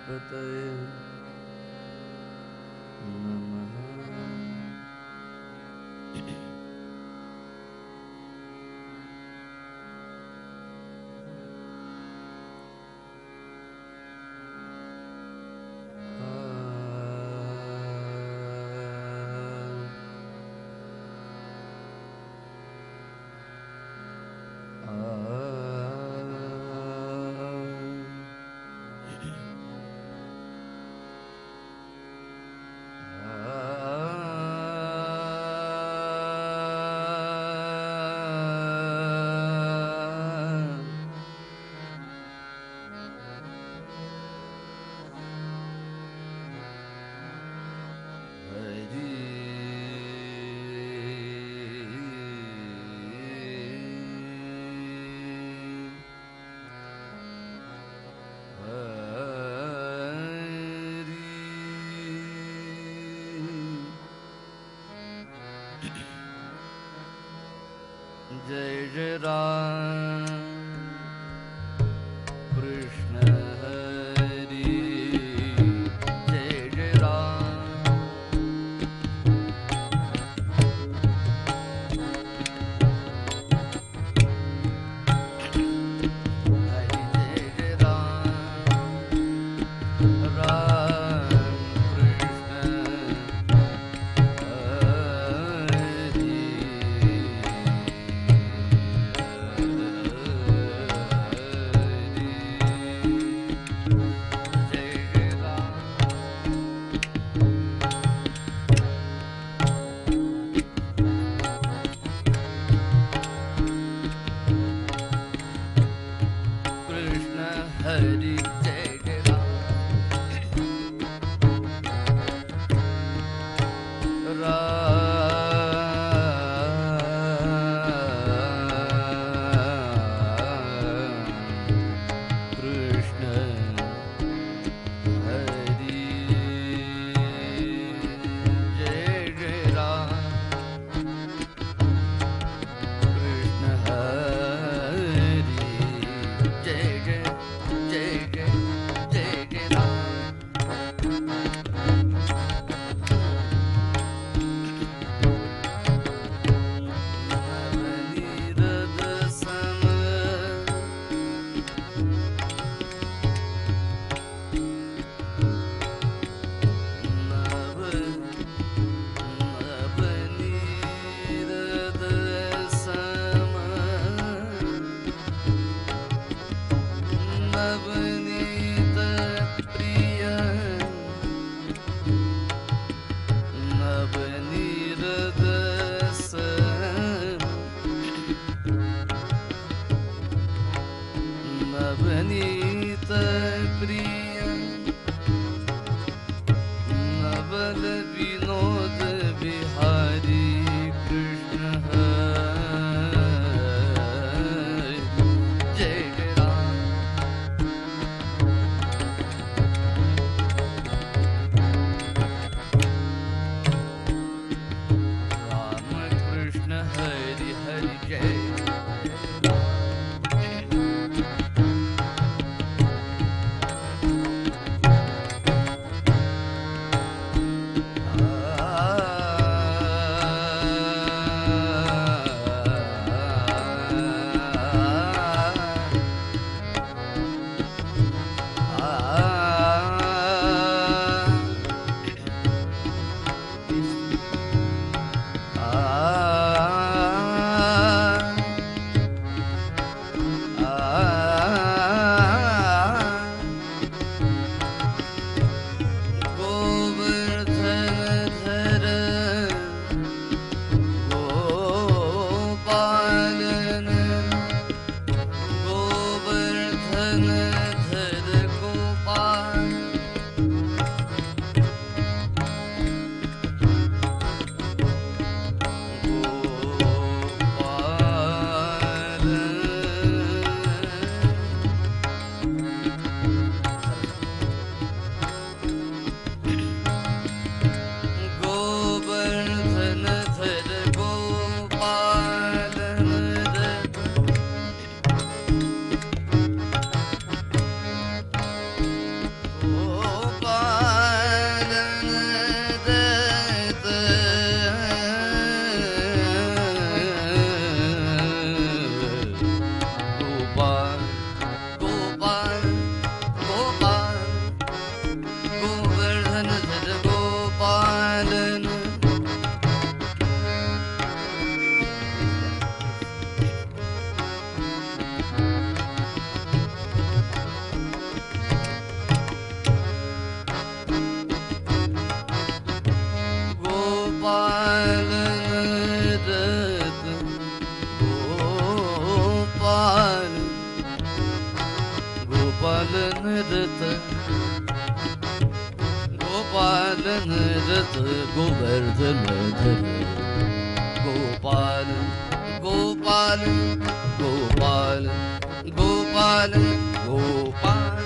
गणपतये नमः। जय जय राम कृष्ण हरि जय जय राम हरि जय जय राम राम कृष्ण हरि जय जय राम कृष्ण हरि जय जय राम कृष्ण हरि जय जय जय जय जय जय राम नवनीरद सम नव नवनीरद सम नवनीत प्रिय नवनीरद सम नवनीत प्रिय नवल विनोद बिहारी कृष्ण हरि जय जय राम राम कृष्ण हरि हरि जय जय राम गोपालन रत गोवर्धन धर गोपाल गोपाल गोपाल गोपाल गोपाल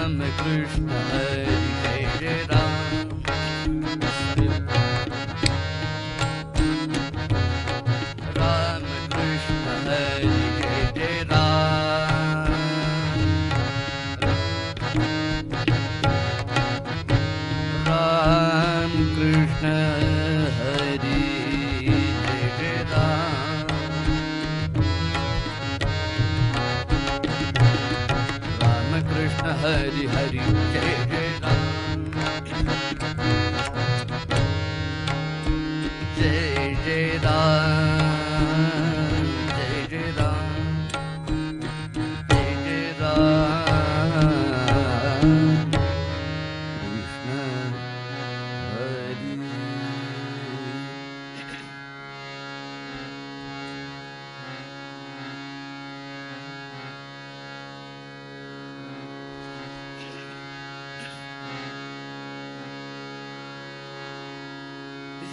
राम कृष्ण हरि जय जय राम राम कृष्ण हरि जय जय राम राम कृष्ण हरि जय जय राम राम कृष्ण हरि हरि जय जय राम जय जय राम जय जय राम जय जय राम कृष्ण हरि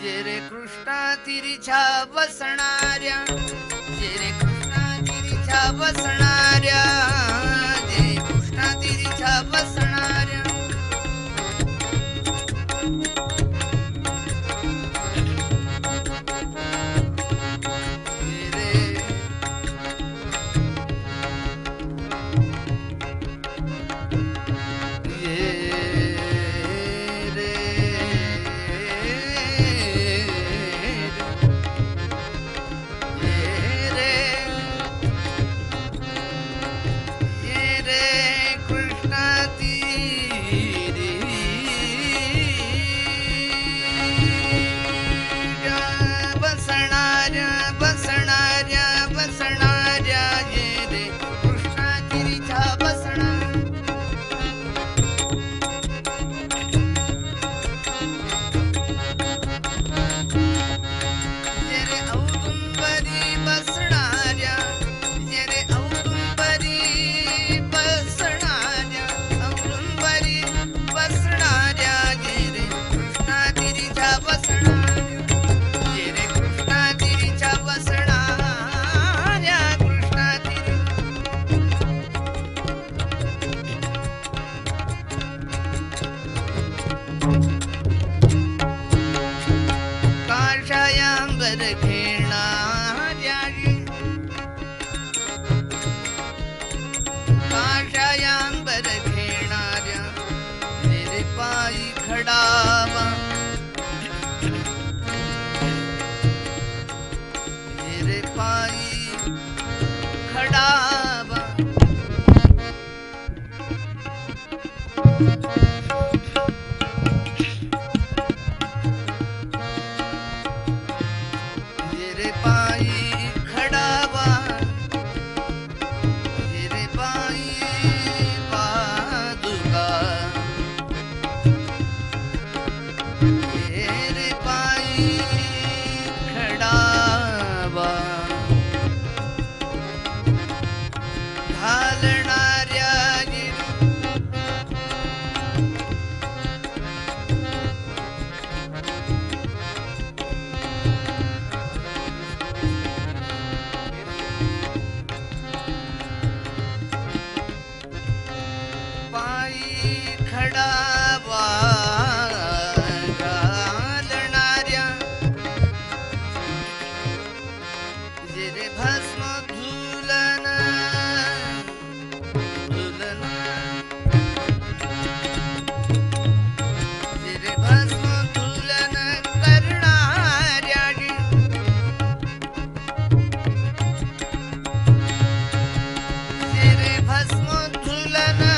जे रे कृष्णा तिरीच्या बसणाऱ्या जे रे कृष्णा तिरीच्या बसणाऱ्या जे कृष्णा तिरीच्या बसणाऱ्या काशायांबर घेणाऱ्या मेरे पायी खडावा मेरे पायी खडावा मेरे पायी खडावा मेरे पायी पादुका मेरे पायी खडावा घालणाऱ्या पायी खडावा घालणाऱ्या जे रे भस्म धुलन धुलन जे रे भस्म धुलन करणाऱ्या जे रे भस्म धुलन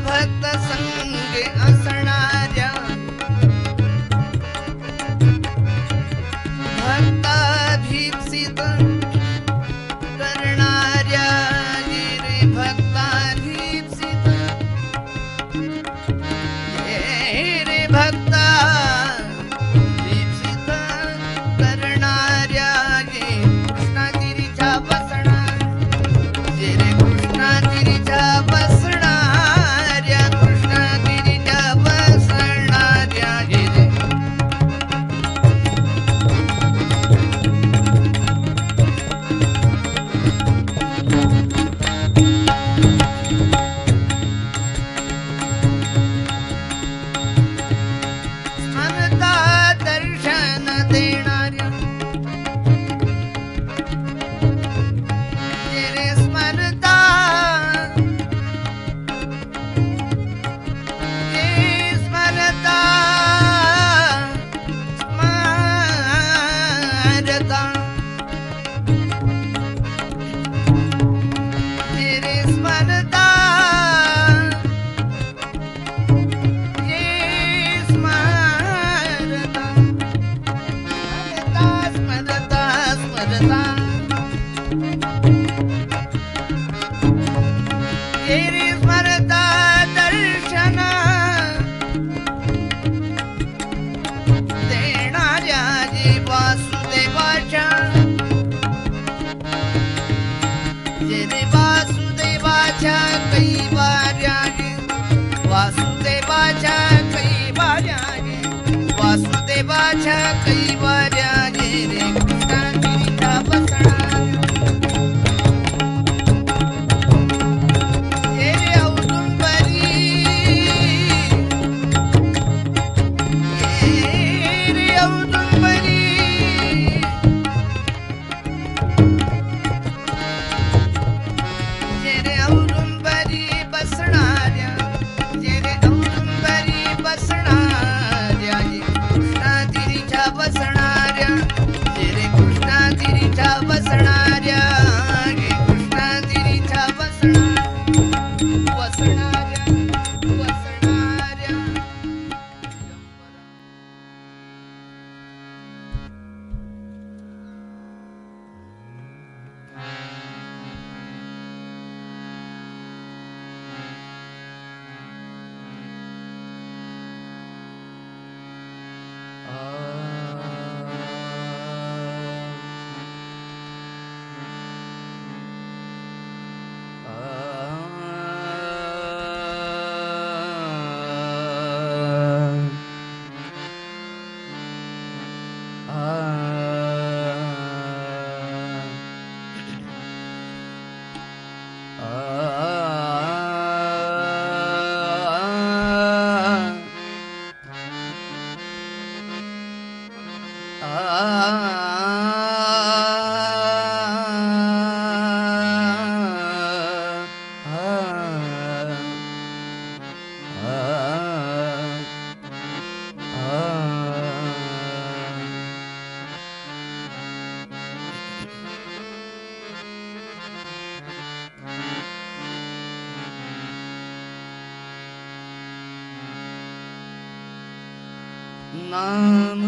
भक्त संगे असणाऱ्या भक्ताभीप्सित करणाऱ्या रे भक्ताभीप्सित रे भक्ता भीप्सित करणाऱ्या गे कृष्णागिरीच्या बसणार रे कृष्णागिरीच्या बसणाऱ्या कृष्णागिरीच्या बसणाऱ्या गे स्मरता दर्शन देणाऱ्या रे स्मरता स्मरता स्मरता रे स्मरता स्मरता स्मरता रे स्मरता दर्शन देणाऱ्या जी वासुदेवाच्या रे वासुदेवाच्या कैवाऱ्या वासुदेवाच्या कैवाऱ्या वासुदेवाच्या कैवाऱ्या रे कृष्णागिरीच्या बसणार रे औदुंबरी रे औदुंबरी रे औदुंबरी बसणाऱ्या रे औदुंबरी बसणाऱ्या कृष्णागिरीच्या बसणाऱ्या रे कृष्णागिरीच्या बसणाऱ्या रे कृष्णागिरीच्या बसणाऱ्या बसणाऱ्या नाम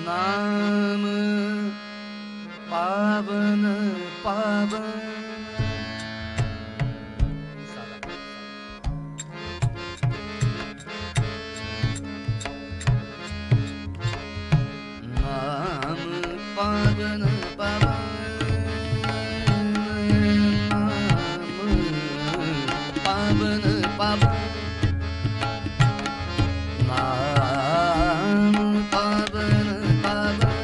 नाम पावन पावन नाम पावन पावन नाम पावन पावन नाम पावन पावन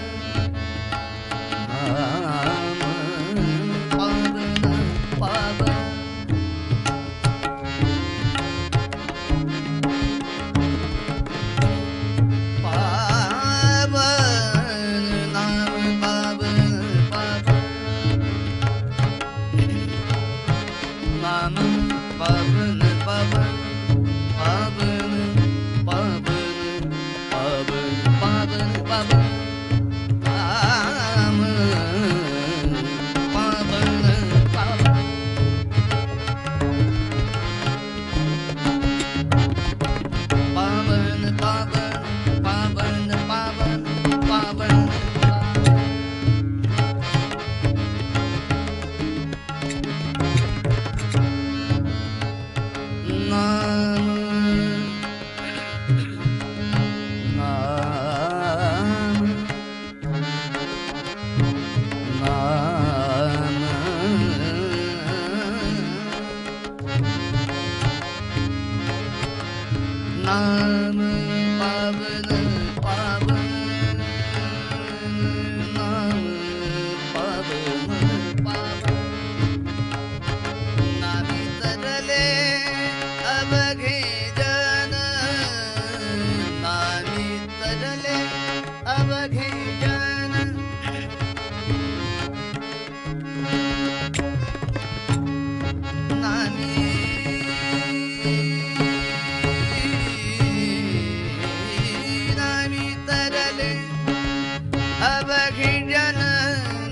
अवघिजन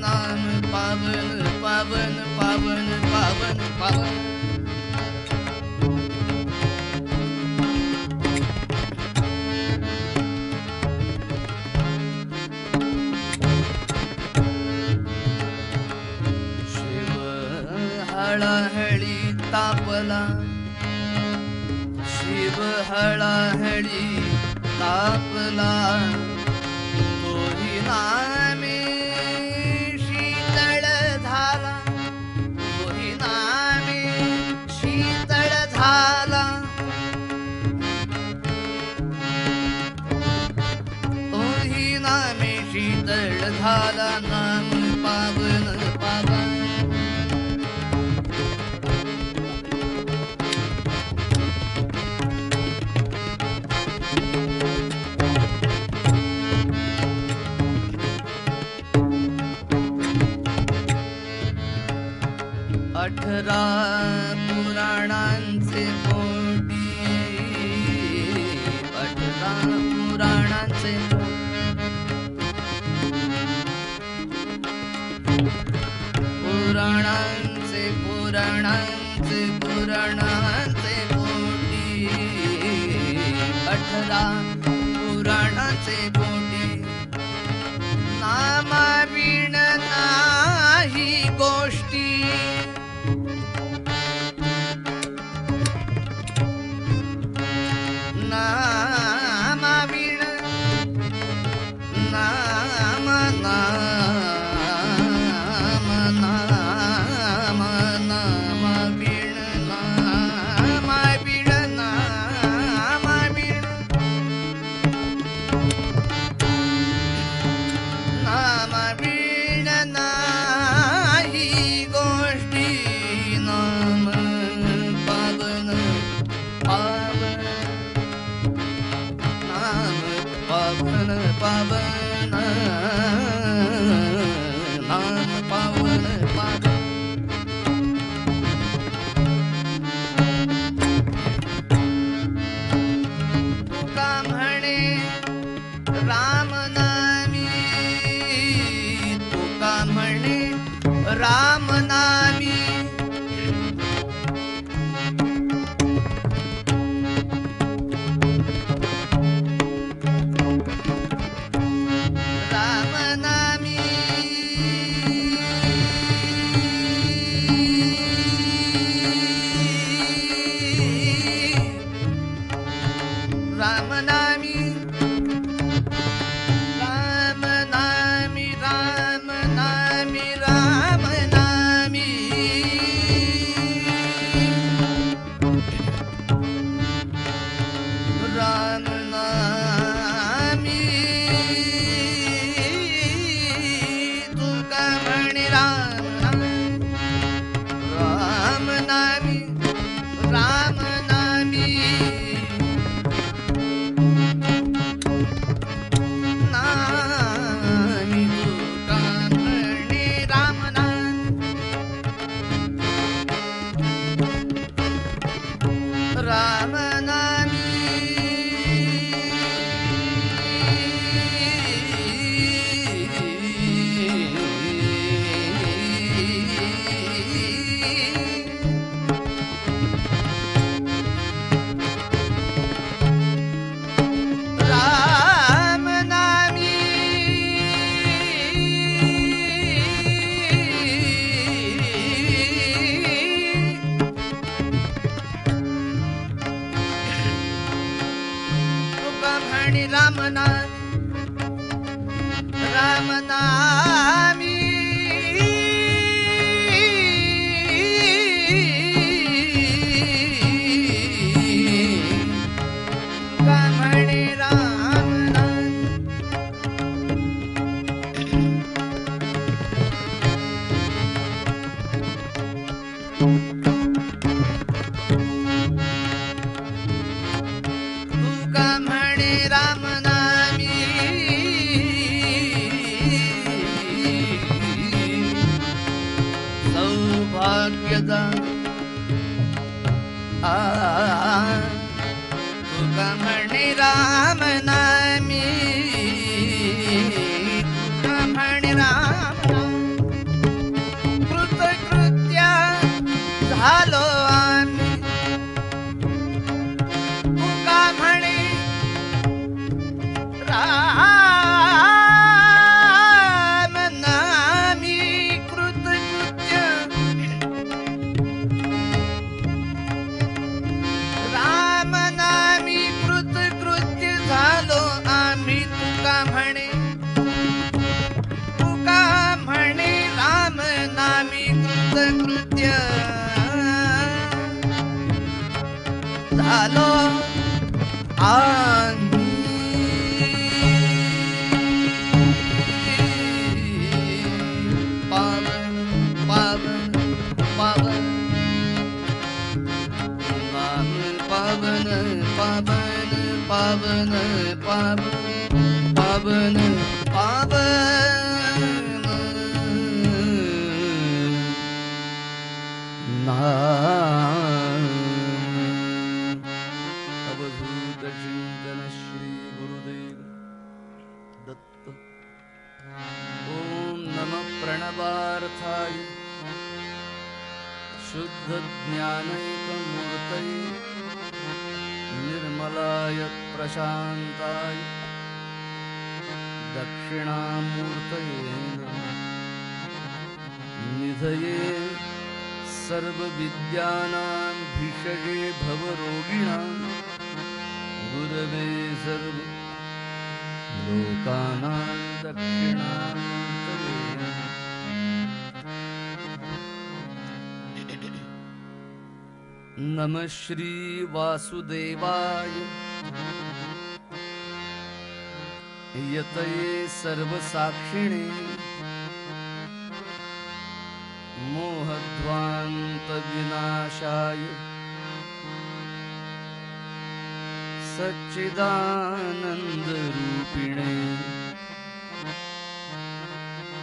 नाम पावन पावन पावन पावन पावन शिव हळहळी तापला शिव हळहळी तापला तोही नामे शीतळ झाला तोही नामे शीतळ झाला तोही नामे शीतळ झाला नाम पावन पावन अठरा पुराणांचे पोटी अठरा पुराणांचे पुराणांचे पुराणांचे पुराणांचे पोटी अठरा पुराणांचे पोटी नामाविण नाही गोष्टी नामाविण नाम नाम नाम नामाविण नामाविण नामाविण नामाविण नाही गोष्टी नाम पावन पावन नाम पावन पावन नाम पावन पावन तुका म्हणे राम नामी तुका म्हणे राम नामी राम नामी राम नामी राम नामी राम नामी राम नामी राम नामी तुका म्हणे राम नामी राम नामी नामी तुका म्हणे राम नामी राम नामी राम नामी तुका म्हणे राम नामी राम नामी तुका म्हणे राम नामी तुका म्हणे राम नामी सौभाग्यदा तुका म्हणे राम नामी तुका आलो आम्ही पावन पावन पावन नाम पावन पावन पावन पावन पावन पावन नाम अवधूत चिंतन श्री गुरुदेव दत्त। ओम नमः प्रणवार्थाय शुद्ध ज्ञानैकमूर्तये निर्मलाय प्रशांताय दक्षिणामूर्तये नमः। निधये सर्वविद्यानां भिषजे भवरोगिणां गुरवे सर्व लोकानां दक्षिणामूर्तये नमः। नमः श्री वासुदेवाय यतये सर्वसाक्षिणे मोहध्वान्त विनाशाय सच्चिदानंद रूपिणे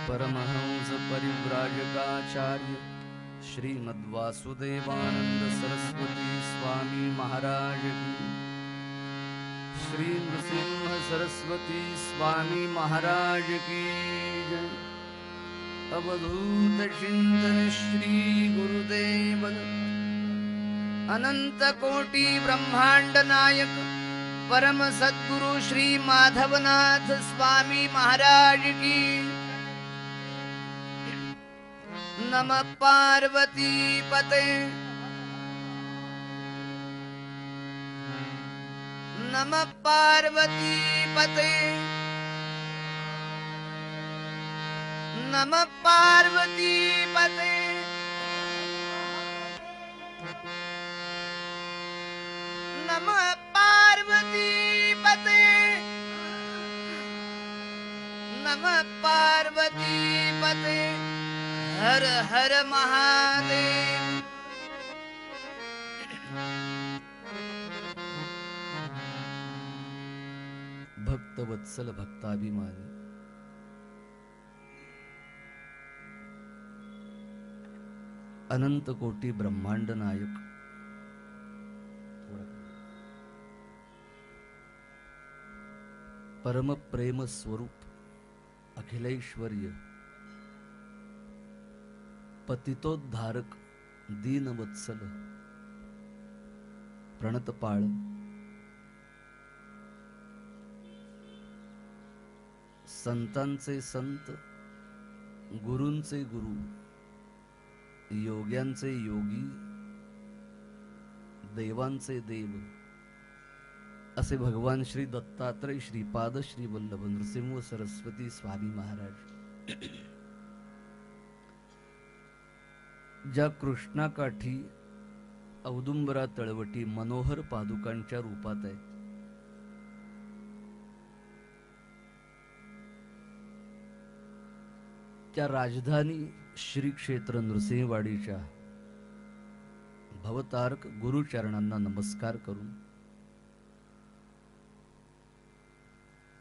परमहंस परिव्राजकाचार्य श्रीमद्वासुदेवानंद सरस्वती स्वामी महाराज की, श्री नृसिंह सरस्वती स्वामी महाराज की जय। अवधूत चिंतन श्री गुरुदेव अनंत कोटि ब्रह्मांड नायक परम सद्गुरु श्री माधवनाथ स्वामी महाराज की। नमः पार्वती पते नमः पार्वती पते नमः पार्वती पते नमः पार्वती पते नमः पार्वती पते। हर हर महादेव। भक्तवत्सल भक्ताभिमानी अनंत कोटि ब्रह्मांड नायक परम प्रेम स्वरूप अखिलैश्वर्य पतितोद्धारक दीनवत्सल प्रणतपाळ संतांचे संत गुरूंचे गुरु योग्यांचे योगी देवांचे देव असे भगवान श्री दत्तात्रय श्रीपाद श्री वल्लभ नृसिंह सरस्वती स्वामी महाराज ज्या कृष्णाकाठी औदुंबरा तळवटी मनोहर पादुकांच्या रूपात आहे, त्या राजधानी श्री क्षेत्र नृसिंहवाडीच्या भवतारक गुरुचरणांना नमस्कार करून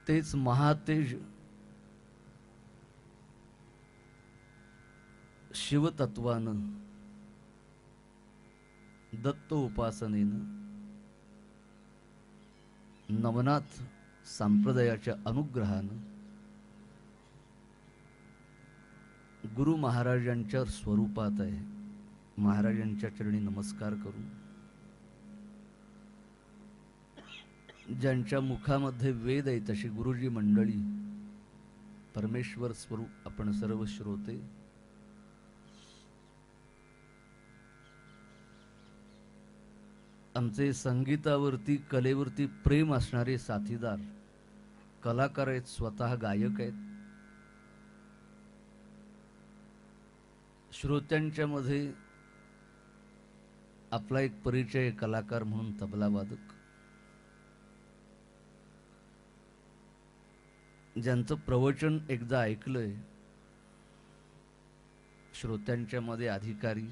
तेच महातेज शिवतत्वानं दत्त उपासनेनं नवनाथ संप्रदायाच्या अनुग्रहानं गुरु महाराजांच्या स्वरूपात आहे, महाराजांच्या चरणी नमस्कार करून ज्यांच्या मुखामध्ये वेद आहे तशी गुरुजी मंडळी परमेश्वर स्वरूप आपण सर्व श्रोते आमचे संगीतावरती कलेवरती प्रेम असणारे साथीदार कलाकार आहेत, स्वतः गायक आहेत, श्रोत्यांच्या मध्ये आपला एक परिचय कलाकार म्हणून तबला वादक, ज्यांचं प्रवचन एकदा ऐकलंय, श्रोत्यांच्या मध्ये अधिकारी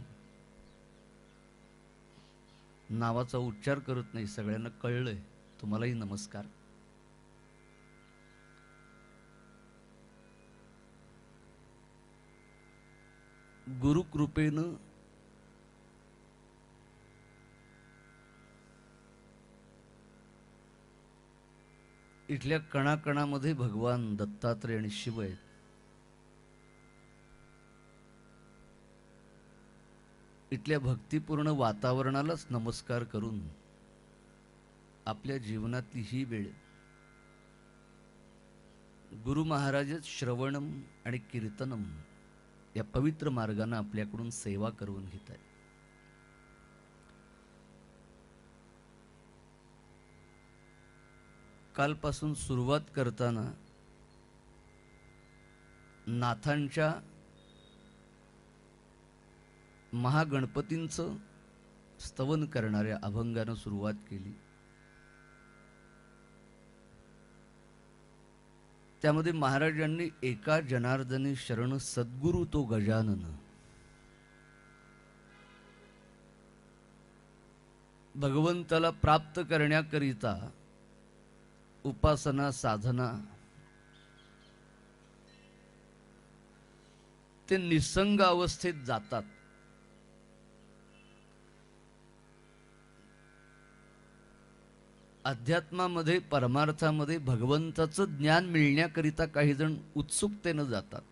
नावाचा उच्चार करत नाही, सगळ्यांना कळलंय. तुम्हालाही नमस्कार. गुरुकृपेनं इथल्या कणाकणामध्ये भगवान दत्तात्रय आणि शिव आहेत. इथल्या भक्तिपूर्ण वातावरणालाच नमस्कार करून आपल्या जीवनातली ही वेळ गुरु महाराजच श्रवणम आणि कीर्तनम या पवित्र मार्गाने आपल्याकडून सेवा करून घेत आहेत. कालपासून सुरुवात करताना नाथांच्या महागणपतींचं स्तवन करणाऱ्या अभंगानं सुरुवात केली. त्यामध्ये महाराजांनी एका जनार्दनी शरण सद्गुरु तो गजानन, भगवंताला प्राप्त करण्याकरिता उपासना साधना ते निसंग अवस्थेत जातात. अध्यात्मामध्ये परमार्थामध्ये भगवंताचं ज्ञान मिळण्याकरिता काही जण उत्सुकतेनं जातात.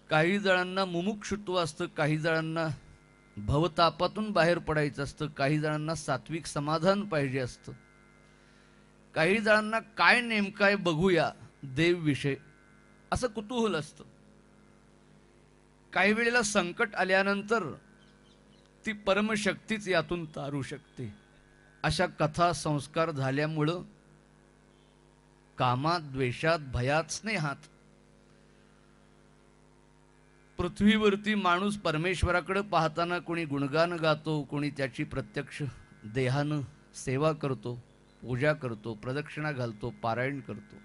काही जणांना मुमुक्षुत्व असतं, काही जणांना भवतापातून बाहेर पडायचं असतं, काही जणांना सात्विक समाधान पाहिजे असतं, काही जणांना काय नेमकं आहे बघूया देव विषय असं कुतूहल असतं. काही वेळेला संकट आल्यानंतर ती परमशक्तीच यातून तारू शकते. अशा कथा संस्कार झाल्यामुळं कामात द्वेषात भयात स्नेहात पृथ्वीवरती माणूस परमेश्वराकडे पाहताना कोणी गुणगान गातो, कोणी त्याची प्रत्यक्ष देहानं सेवा करतो, पूजा करतो, प्रदक्षिणा घालतो, पारायण करतो.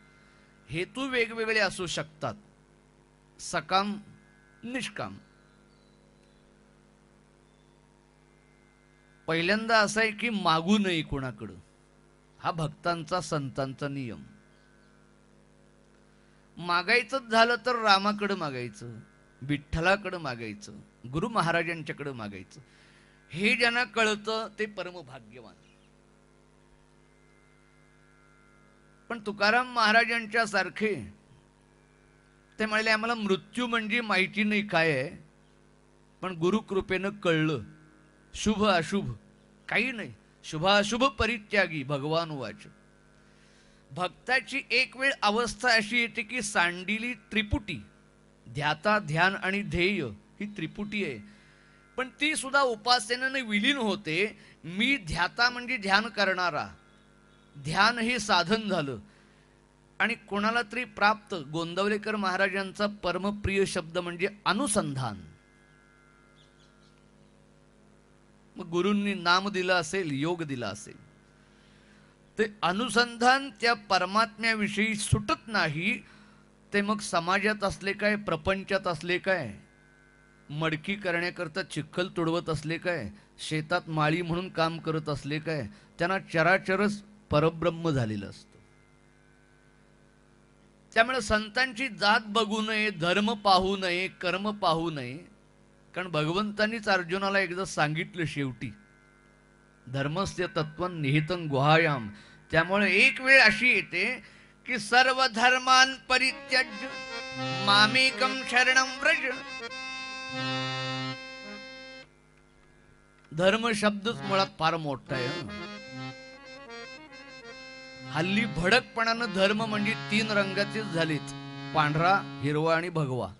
हेतू वेगवेगळे असू शकतात, सकाम निष्काम. पहिल्यांदा असं आहे की मागू नये कोणाकडं, हा भक्तांचा संतांचा नियम. मागायचं झालं तर रामाकडं मागायचं, विठ्ठलाकडं मागायचं, गुरु महाराजांच्याकडं मागायचं. हे ज्यांना कळतं ते परमभाग्यवान. पण तुकाराम महाराजांच्या सारखे ते म्हणाले, आम्हाला मृत्यू म्हणजे माहिती नाही काय आहे, पण गुरुकृपेनं कळलं. शुभ अशुभ काही नाही, शुभाशुभ परित्यागी भगवान वाच. भक्ताची एक वेळ अवस्था अशी येते की सांडिली त्रिपुटी, ध्याता ध्यान आणि ध्येय ही त्रिपुटी आहे, पण ती सुद्धा उपासनेने विलीन होते. मी ध्याता म्हणजे ध्यान करणारा, ध्यान हे साधन झालं. आणि कोणाला तरी प्राप्त, गोंदवलेकर महाराजांचा परमप्रिय शब्द म्हणजे अनुसंधान. मग गुरूंनी नाम दिलं असेल, योग दिला असेल, ते अनुसंधान त्या परमात्म्याविषयी सुटत नाही. ते मग समाजात असले काय, प्रपंचात असले काय, मडकी करण्याकरता चिखल तुडवत असले काय, शेतात माळी म्हणून काम करत असले काय, त्यांना चराचरच परब्रह्म झालेलं असतं. त्यामुळे संतांची जात बघू नये, धर्म पाहू नये, कर्म पाहू नये. कारण भगवंतांनीच अर्जुनाला एकदा सांगितलं शेवटी, धर्मस्य तत्वं निहितं गुहायाम. त्यामुळे एक वेळ अशी येते की सर्व धर्मान परित्यज्य मामेकं शरणं व्रज. धर्म शब्दच मुळात फार मोठा आहे. हल्ली भडकपणानं धर्म म्हणजे 3 रंगाचेच झालेत, पांढरा, हिरवा आणि भगवा.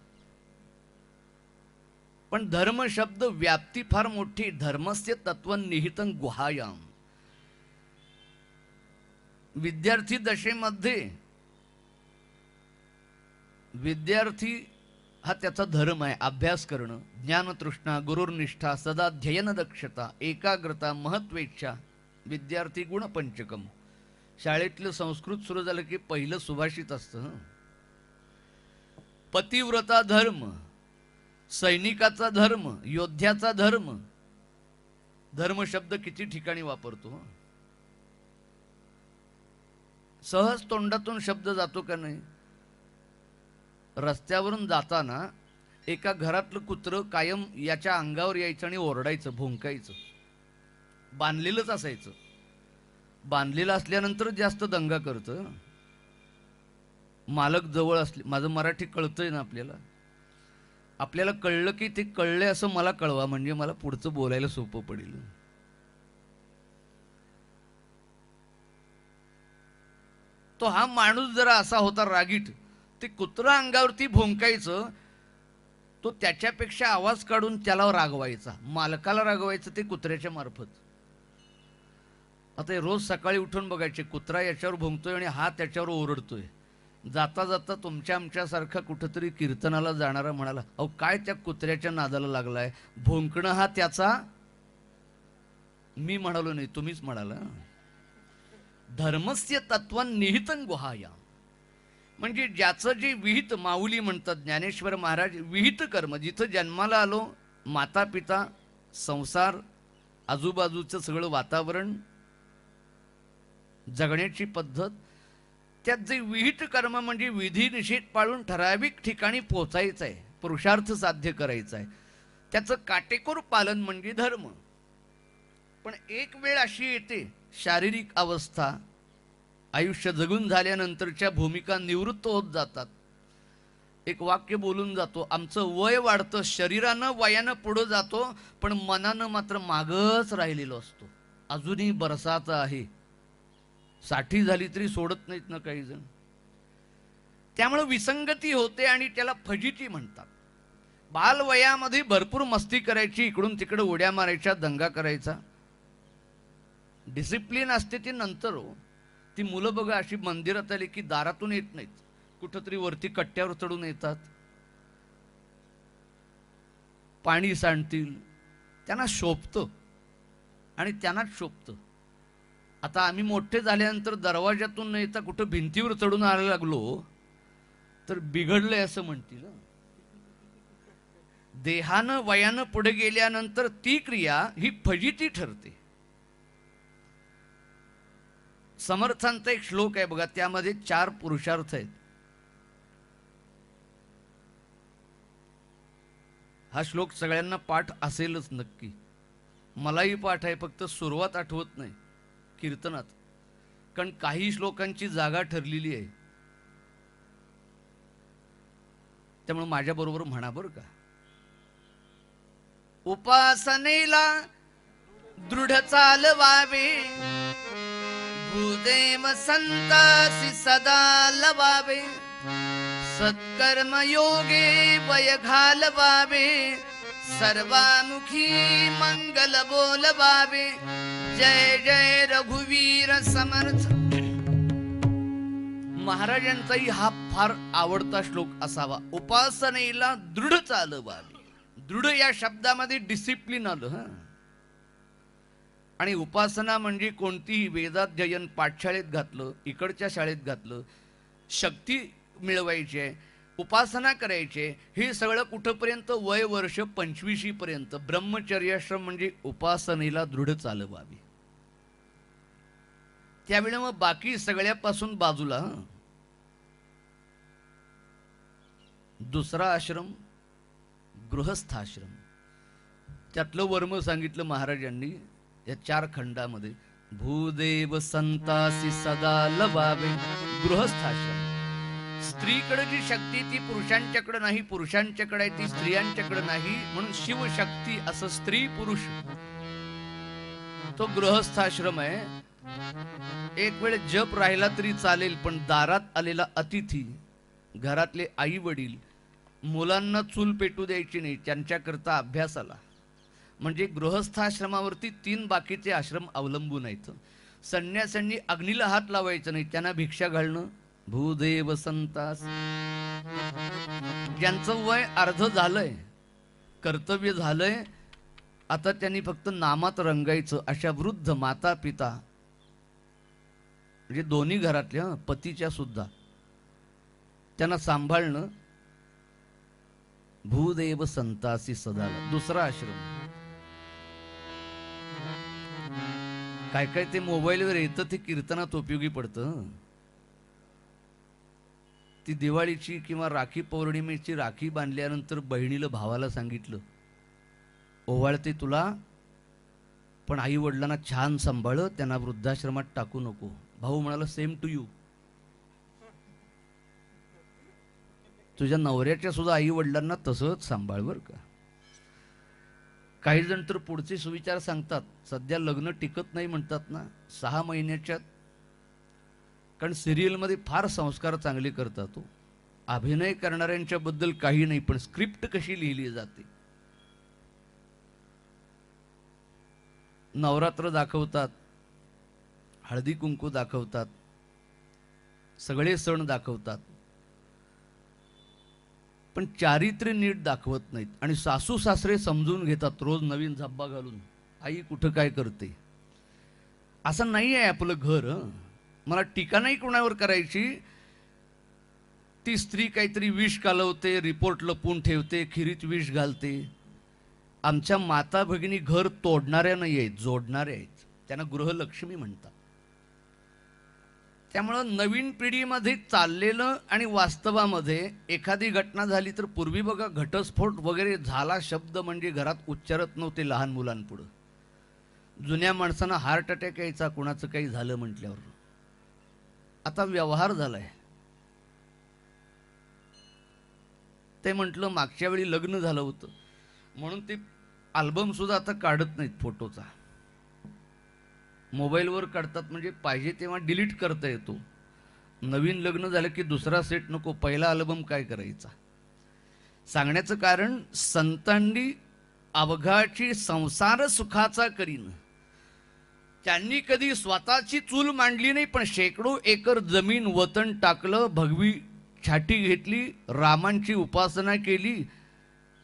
पण धर्म शब्द व्याप्ती फार मोठी. धर्मस्य तत्वं निहितं गुहायाम. विद्यार्थी दशेमध्ये विद्यार्थी हा त्याचा धर्म आहे. अभ्यास करणं, ज्ञानतृष्णा, गुरुर्निष्ठा, सदा ध्ययन दक्षता, एकाग्रता, महत्वेच्छा, विद्यार्थी गुणपंचकम. शाळेतलं संस्कृत सुरू झालं की पहिलं सुभाषित असतं. पतिव्रता धर्म, सैनिकाचा धर्म, योद्ध्याचा धर्म. धर्म शब्द किती ठिकाणी वापरतो. सहज तोंडातून शब्द जातो का नाही. रस्त्यावरून जाताना एका घरातलं कुत्रं कायम याच्या अंगावर यायचं आणि ओरडायचं, भुंकायचं. बांधलेलंच असायचं. बांधलेलं असल्यानंतर जास्त दंगा करतं. मालक जवळ असले, माझं मराठी कळतंय ना आपल्याला. आपल्याला कळलं की ते कळले असं मला कळवा, म्हणजे मला पुढचं बोलायला सोपं पडेल. तो हा माणूस जरा असा होता रागीट, ते कुत्रा अंगावरती भुंकायचं, तो त्याच्यापेक्षा आवाज काढून त्याला रागवायचा, मालकाला रागवायचं ते कुत्र्याच्या मार्फत. आता रोज सकाळी उठून बघायचे, कुत्रा याच्यावर भुंकतोय आणि हा त्याच्यावर ओरडतोय. जाता जाता तुमच्या आमच्यासारखा कुठंतरी कीर्तनाला जाणारा म्हणाला, अहो काय त्या कुत्र्याच्या नादाला लागलाय, भुंकणं हा त्याचा. मी म्हणालो नाही, तुम्हीच म्हणाला. धर्मस्य तत्वं निहितं गुहायाम, म्हणजे ज्याचं जे विहित, माऊली म्हणतात ज्ञानेश्वर महाराज, विहित कर्म, जिथं जन्माला आलो, माता पिता, संसार, आजूबाजूचं सगळं वातावरण, जगण्याची पद्धत, त्यात जे विहित कर्म म्हणजे विधी निषेध पाळून ठराविक ठिकाणी पोचायचं आहे, पुरुषार्थ साध्य करायचा आहे, त्याचं काटेकोर पालन म्हणजे धर्म. पण एक वेळ अशी येते, शारीरिक अवस्था, आयुष्य जगून झाल्यानंतरच्या भूमिका निवृत्त होत जातात. एक वाक्य बोलून जातो, आमचं वय वाढतं, शरीरानं वयानं पुढं जातो, पण मनानं मात्र मागच राहिलेलो असतो. अजूनही बरसाचा आहे. 60 झाली तरी सोडत नाहीत ना काही जण. त्यामुळे विसंगती होते आणि त्याला फजिती म्हणतात. बालवयामध्ये भरपूर मस्ती करायची, इकडून तिकडे उड्या मारायच्या, दंगा करायचा. डिसिप्लिन असते ती नंतर हो. ती मुलं बघा अशी मंदिरात आली की दारातून येत नाहीत, कुठंतरी वरती कट्ट्यावर चढून येतात, पाणी सांडतील, त्यांना शोभतं आणि त्यांनाच शोभतं. आता आम्ही मोठे झाल्यानंतर दरवाजातून न येता कुठं भिंतीवर चढून आणायला लागलो तर बिघडलंय असं म्हणतील. देहानं वयानं पुढे गेल्यानंतर ती क्रिया ही फजिती ठरते. समर्थांचा एक श्लोक आहे बघा, त्यामध्ये 4 पुरुषार्थ आहेत. हा श्लोक सगळ्यांना पाठ असेलच नक्की. मलाही पाठ आहे, फक्त सुरुवात आठवत नाही कीर्तनात, कारण काही श्लोकांची जागा ठरलेली आहे. त्यामुळे माझ्या बरोबर म्हणा बरं का. उपासनेला दृढ चालवावे, भूदेव संतासी सदा लवावे, सत्कर्म योगे वय घालवावे, सर्वामुखी मंगल बोलवावे, जय जय रघुवीर समर्थ. महाराजांचाही हा फार आवडता श्लोक असावा. उपासनेला दृढ चालवावे. दृढ या शब्दामध्ये डिसिप्लिन आलं. आणि उपासना म्हणजे कोणतीही वेदाध्ययन पाठशाळेत घातलं, इकडच्या शाळेत घातलं, शक्ती मिळवायची आहे, उपासना करायची, हे सगळं कुठंपर्यंत, वय वर्ष 25 पर्यंत. ब्रह्मचर्याश्रम म्हणजे उपासनेला दृढ चालवावी. त्यावेळी मग बाकी सगळ्यापासून बाजूला. दुसरा आश्रम गृहस्थाश्रम. त्यातलं वर्म सांगितलं महाराजांनी या 4 खंडामध्ये. भूदेव संतासी सदा लवावे, गृहस्थाश्रम. स्त्रीकडे जी शक्ती ती पुरुषांच्याकडे नाही, पुरुषांच्याकडे ती स्त्रियांच्याकडे नाही, म्हणून शिवशक्ती असं स्त्री पुरुष तो गृहस्थाश्रम आहे. एक वेळ जप राहिला तरी चालेल, पण दारात आलेला अतिथी, घरातले आई वडील, मुलांना चूल पेटू द्यायची नाही, त्यांच्याकरता अभ्यासाला. म्हणजे गृहस्थाश्रमावरती 3 बाकीचे आश्रम अवलंबून आहेत. संन्यासांनी अग्नीला हात लावायचं नाही, त्यांना भिक्षा घालणं भूदेव संतास, ज्यांचं वय अर्ध झालंय, कर्तव्य झालंय, आता त्यांनी फक्त नामात रंगायचं, अशा वृद्ध माता पिता, म्हणजे दोन्ही घरातल्या पतीच्या सुद्धा, त्यांना सांभाळणं. भूदेव संतासी सदाला. दुसरा आश्रम, काय काय ते मोबाईलवर येतं ते कीर्तनात उपयोगी पडतं. ती दिवाळीची किंवा राखी पौर्णिमेची राखी बांधल्यानंतर बहिणीला भावाला सांगितलं, ओवाळते तुला, पण आई वडिलांना छान सांभाळ, त्यांना वृद्धाश्रमात टाकू नको. भाऊ म्हणाला सेम टू यू. तुझ्या नवऱ्याच्या सुद्धा आई वडिलांना तसंच सांभाळ बर का. काही जण तर पुढचे सुविचार सांगतात, सध्या लग्न टिकत नाही म्हणतात ना 6 महिन्याच्यात, कारण सिरियलमध्ये फार संस्कार चांगले करतात तो. अभिनय करणाऱ्यांच्या बद्दल काही नाही, पण स्क्रिप्ट कशी लिहिली जाते. नवरात्र दाखवतात, हळदी कुंकू दाखवतात, सगळे सण दाखवतात, पण चारित्र्य नीट दाखवत नाहीत. आणि सासू सासरे समजून घेतात रोज नवीन झब्बा घालून, आई कुठं काय करते. असं नाही आहे आपलं घर. मला टीका नाही कोणावर करायची. ती स्त्री काहीतरी विष कालवते, रिपोर्ट लपवून ठेवते, खिरीत विष घालते. आमच्या माता भगिनी घर तोडणाऱ्या नाही आहेत, जोडणाऱ्या आहेत. त्यांना गृहलक्ष्मी म्हणतात. त्यामुळं नवीन पिढीमध्ये चाललेलं आणि वास्तवामध्ये एखादी घटना झाली तर, पूर्वी बघा घटस्फोट वगैरे झाला शब्द म्हणजे घरात उच्चारत नव्हते लहान मुलांपुढं. जुन्या माणसांना हार्ट अटॅक यायचा कुणाचं काही झालं म्हटल्यावर. आता व्यवहार झालाय. ते म्हटलं मागच्या वेळी लग्न झालं होतं म्हणून ते अल्बम सुद्धा आता काढत नाहीत फोटोचा. मोबाईलवर काढतात, म्हणजे पाहिजे तेव्हा डिलीट करता येतो. नवीन लग्न झालं की दुसरा सेट नको, पहिला अल्बम काय करायचा. सांगण्याचं कारण, संतांनी अवघाची संसार सुखाचा करीन. त्यांनी कधी स्वतःची चूल मांडली नाही, पण शेकडो एकर जमीन वतन टाकलं, भगवी छाटी घेतली, रामांची उपासना केली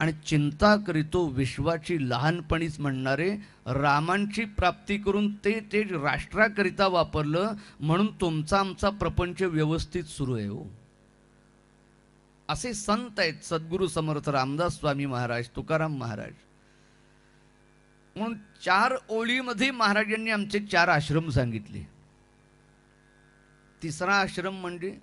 आणि चिंता करीतो विश्वाची. लहानपणीच म्हणणारे रामांची प्राप्ती करून ते राष्ट्राकरिता वापरलं, म्हणून तुमचा आमचा प्रपंच व्यवस्थित सुरू आहे हो. असे संत आहेत सद्गुरू समर्थ रामदास स्वामी महाराज, तुकाराम महाराज. म्हणून 4 ओळीमध्ये महाराजांनी आमचे 4 आश्रम सांगितले. तिसरा आश्रम म्हणजे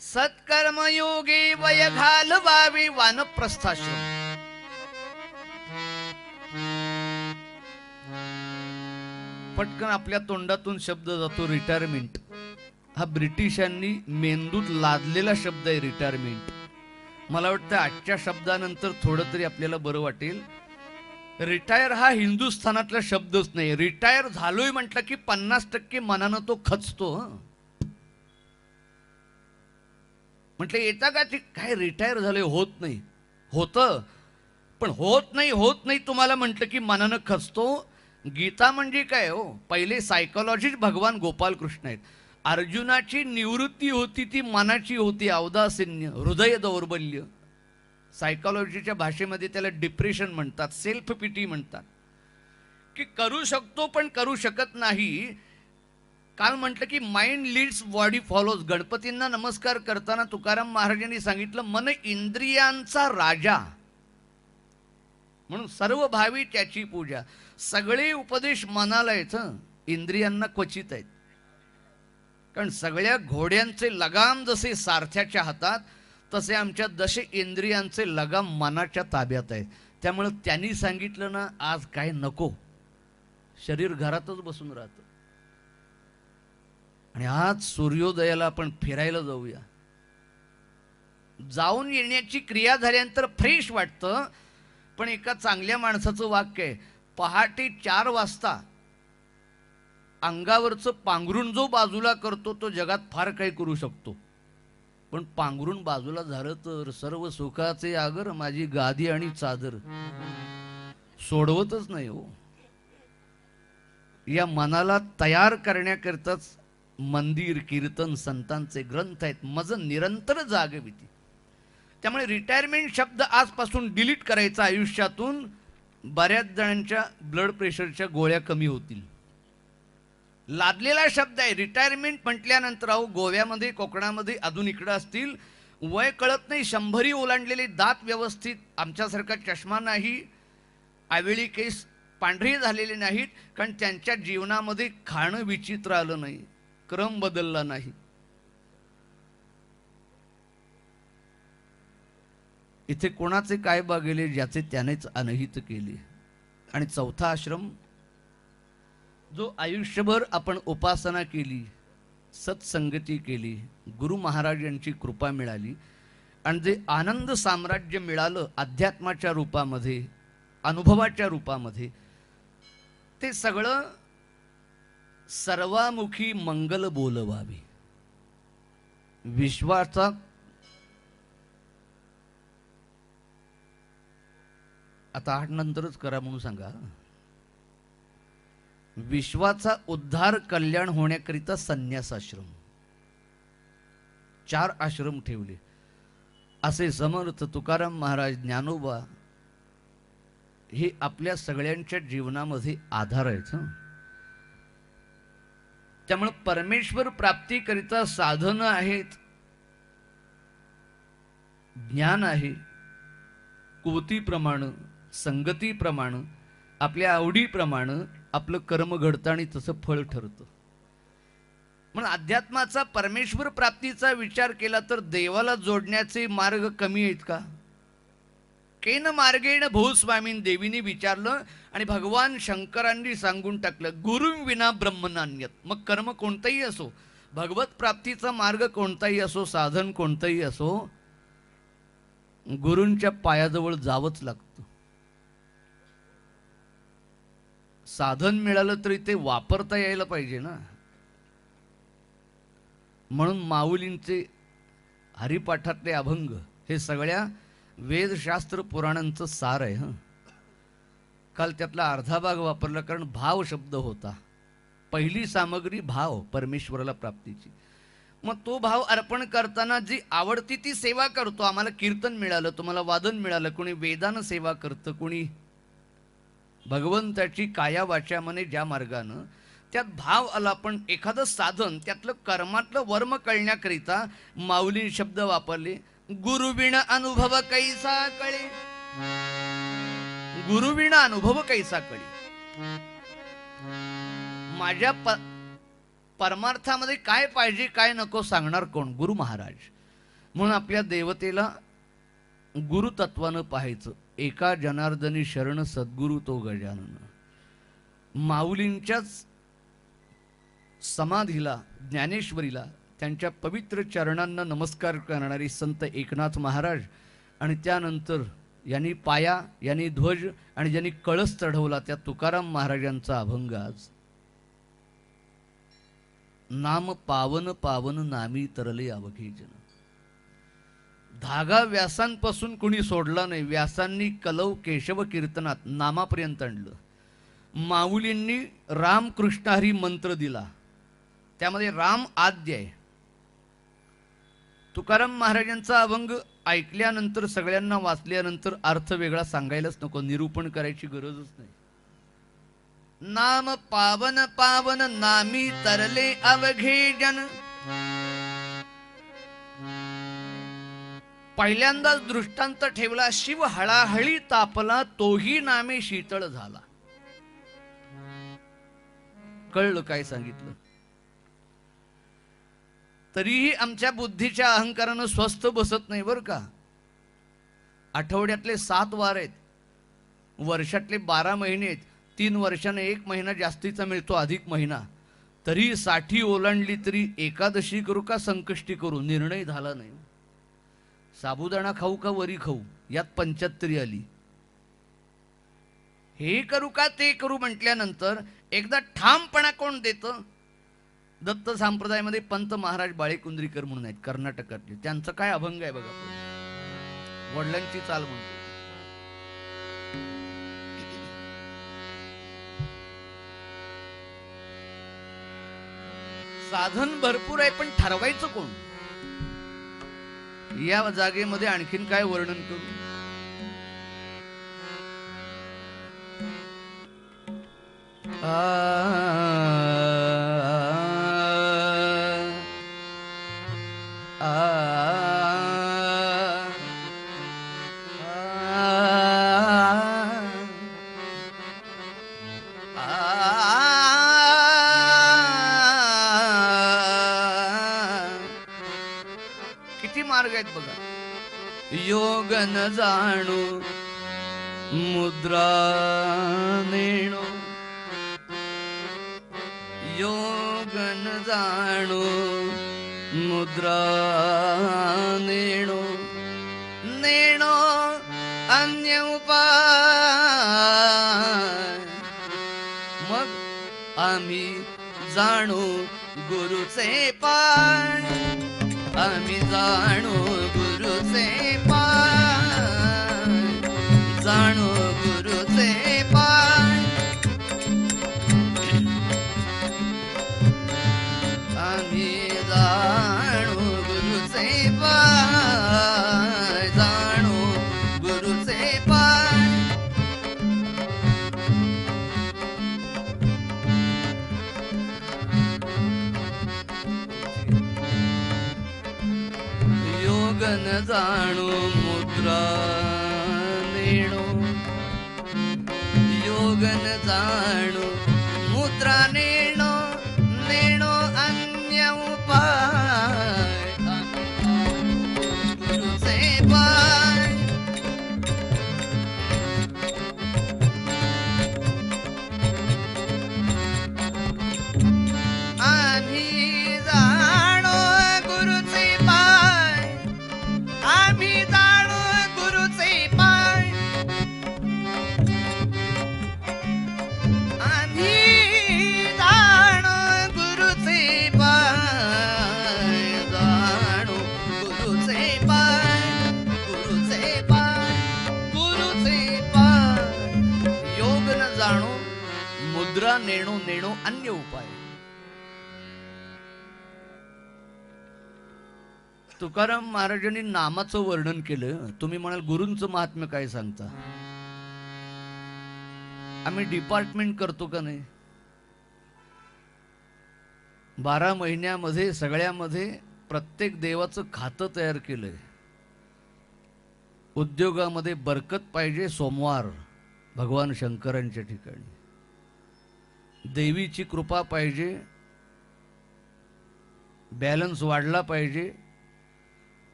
सत्कर्मयोगी वय घालवावी वानप्रस्थाश्रम. पटकन आपल्या तोंडातून शब्द जातो रिटायरमेंट. हा ब्रिटिशांनी मेंदूत लादलेला शब्द आहे रिटायरमेंट. मला वाटतं आजच्या शब्दानंतर थोडं तरी आपल्याला बरं वाटेल. रिटायर हा हिंदुस्थानातला शब्दच नाही. रिटायर झालोय म्हटलं की 50% मनानं तो खचतो. म्हटलं येता का ते काय रिटायर झाले, होत नाही. होतं, पण होत नाही तुम्हाला म्हटलं की मनानं खचतो. गीता म्हणजे काय हो, पहिले सायकोलॉजीच भगवान गोपाल कृष्ण आहेत. अर्जुनाची निवृत्ती होती ती मनाची होती, औदासीन्य, हृदय दौर्बल्य. सायकोलॉजीच्या भाषेमध्ये त्याला डिप्रेशन म्हणतात, सेल्फ पिटी म्हणतात. की करू शकतो पण करू शकत नाही. काल म्हटलं की माइंड लीड्स बॉडी फॉलोज. गणपतींना नमस्कार करताना तुकाराम महाराजांनी सांगितलं, मन इंद्रियांचा राजा, म्हणून सर्व भावी त्याची पूजा. सगळे उपदेश मनाला आहेत, इंद्रियांना क्वचित आहेत. कारण सगळ्या घोड्यांचे लगाम जसे सारथ्याच्या हातात, तसे आमच्या 10 इंद्रियांचे लगाम मनाच्या ताब्यात आहेत. त्यामुळे त्यांनी सांगितलं ना, आज काय नको, शरीर घरातच बसून राहतं. आणि आज सूर्योदयाला आपण फिरायला जाऊया. जाऊन येण्याची क्रिया झाल्यानंतर फ्रेश वाटतं. पण एका चांगल्या माणसाचं वाक्य आहे, पहाटे 4 वाजता अंगावरचं पांघरून जो बाजूला करतो तो जगात फार काही करू शकतो. पण पांघरून बाजूला झालं तर सर्व सुखाचे आगर माझी गादी आणि चादर सोडवतच नाही हो. या मनाला तयार करण्याकरताच मंदिर कीर्तन संतांचे ग्रंथ आहेत, मज निरंतर जागविती. त्यामुळे रिटायरमेंट शब्द आजपासून डिलीट करायचा आयुष्यातून. बऱ्याच जणांच्या ब्लड प्रेशरच्या गोळ्या कमी होतील. लादलेला शब्द आहे रिटायरमेंट म्हटल्यानंतर. अहो गोव्यामध्ये कोकणामध्ये अजून इकडं असतील, वय कळत नाही, 100 ओलांडलेले, दात व्यवस्थित, आमच्यासारखा चष्मा नाही, आवेळी केस पांढरे झालेले नाहीत, कारण त्यांच्या जीवनामध्ये खाणं विचित्र आलं नाही, क्रम बदलला नाही. इथे कोणाचे काय बघेले, ज्याचे त्यानेच अनहित केले. आणि चौथा आश्रम, जो आयुष्यभर आपण उपासना केली, सत्संगती केली, गुरु महाराज यांची कृपा मिळाली, आणि जे आनंद साम्राज्य मिळालं अध्यात्माच्या रूपामध्ये, अनुभवाच्या रूपामध्ये, ते सगळं सर्वामुखी मंगल बोलवावे. विश्वाचा आता 8 नंतरच करा म्हणून सांगा. विश्वाचा उद्धार कल्याण होण्याकरिता संन्यासाश्रम, 4 आश्रम ठेवले. असे समर्थ तुकाराम महाराज, ज्ञानोबा, हे आपल्या सगळ्यांच्या जीवनामध्ये आधार आहेत. त्यामुळे परमेश्वर प्राप्तीकरिता साधनं आहेत, ज्ञान आहे, कुवतीप्रमाणे, संगतीप्रमाणे, आपल्या आवडीप्रमाणे आपलं कर्म घडतं आणि तसं फळ ठरतं. म्हणून अध्यात्माचा, परमेश्वर प्राप्तीचा विचार केला तर देवाला जोडण्याचे मार्ग कमी आहेत का? केन मार्गेण भूस्वामीन देवीने विचारलं आणि भगवान शंकरांनी सांगून टाकलं, गुरु विना ब्रह्मनान्यत. मग कर्म कोणतंही असो, भगवत प्राप्तीचा मार्ग कोणताही असो, साधन कोणतंही असो, गुरूंच्या पायाजवळ जावंच लागतं. साधन मिळालं तरी ते वापरता यायला पाहिजे ना. म्हणून माऊलींचे हरिपाठातले अभंग हे सगळ्या वेदशास्त्र पुराणांचं सार आहे. काल त्यातला अर्धा भाग वापरला, कारण भाव शब्द होता. पहिली सामग्री भाव परमेश्वराला प्राप्तीची. मग तो भाव अर्पण करताना जी आवडती ती सेवा करतो. आम्हाला कीर्तन मिळालं, तुम्हाला वादन मिळालं, कोणी वेदानं सेवा करतं, कोणी भगवंताची काया वाचा मने ज्या मार्गानं, त्यात भाव आला. पण एखादं साधन त्यातलं कर्मातलं वर्म कळण्याकरिता माऊली शब्द वापरले, गुरुविण अनुभव कैसा कळे. गुरुविण अनुभव कैसा कळे. माझ्या परमार्थामध्ये काय पाहिजे काय नको सांगणार कोण? गुरु महाराज. म्हणून आपल्या देवतेला गुरुतत्वानं पाहायचं. एका जनार्दनी शरण सद्गुरु तो गजानन. माऊलींच्याच समाधीला, ज्ञानेश्वरीला, त्यांच्या पवित्र चरणांना नमस्कार करणारे संत एकनाथ महाराज, आणि त्यानंतर यांनी पाया, यांनी ध्वज, आणि ज्यांनी कळस चढवला त्या तुकाराम महाराजांचा अभंग आज. नाम पावन पावन नामी तरले अवघे जन. धागा व्यासांपासून कुणी सोडला नाही. व्यासांनी कलव केशव कीर्तनात नामापर्यंत आणलं. माऊलींनी रामकृष्ण हरी मंत्र दिला, त्यामध्ये राम आद्य आहे. तुकाराम महाराजांचा अभंग ऐकल्यानंतर, सगळ्यांना वाचल्यानंतर अर्थ वेगळा सांगायलाच नको, निरूपण करायची गरजच नाही. नाम पावन पावन नामी तरले अवघे जन. पहिल्यांदाच दृष्टांत ठेवला, शिव हळाहळी तापला तोही नामे शीतळ झाला. कळलं काय सांगितलं? तरीही आमच्या बुद्धीच्या अहंकारानं स्वस्थ बसत नाही बरं का. आठवड्यातले 7 वार आहेत, वर्षातले 12 महिने आहेत, 3 वर्षाने 1 महिना जास्तीचा मिळतो, अधिक महिना. तरी 60 ओलांडली तरी एकादशी करू का संकष्टी करू निर्णय झाला नाही. साबुदाणा खाऊ का वरी खाऊ यात 75 आली. हे करू का ते करू म्हटल्यानंतर एकदा ठामपणा कोण देतं? दत्त संप्रदायामध्ये पंत महाराज बाळेकुंद्रीकर म्हणून आहेत, कर्नाटकातले. त्यांचं काय अभंग आहे बघा. वडिलांची चाल म्हणतो, साधन भरपूर आहे, पण ठरवायचं कोण? या जागेमध्ये आणखीन काय वर्णन करू? किती मार्ग आहेत बघा. योग न जाणू मुद्रा नेणो, योग न जाणू मुद्रा नेणो, नेणो अन्य उपाय. मग आम्ही जाणू गुरुचे पाय, आम्ही जाणू गुरुचे पाय, जाणू गुरुचे पाय. आम्ही जाणू गुरुचे पाय, जाणू गुरुचे पाय. योग न जाणू मुद्रा नेणो, योग न जाणू मुद्रा नेणो, नेणो अन्य उपाय. गुरुचे पाय, आम्ही जाणो गुरुचे पाय, आम्ही जाणो गुरुचे पाय. आम्ही जाणो गुरुचे पाय, जाणो गुरुचे पाय, गुरुचे पाय, गुरुचे पाय. योग न जाणो मुद्रा नेणो, नेणो अन्य उपाय. तुकाराम महाराजांनी नामाचं वर्णन केलं. तुम्ही म्हणाल गुरूंचं महात्म्य काय सांगता? आम्ही डिपार्टमेंट करतो का नाही? 12 महिन्यामध्ये सगळ्यामध्ये प्रत्येक देवाचं खातं तयार केलंय. उद्योगामध्ये बरकत पाहिजे, सोमवार भगवान शंकरांच्या ठिकाणी. देवीची कृपा पाहिजे, बॅलन्स वाढला पाहिजे,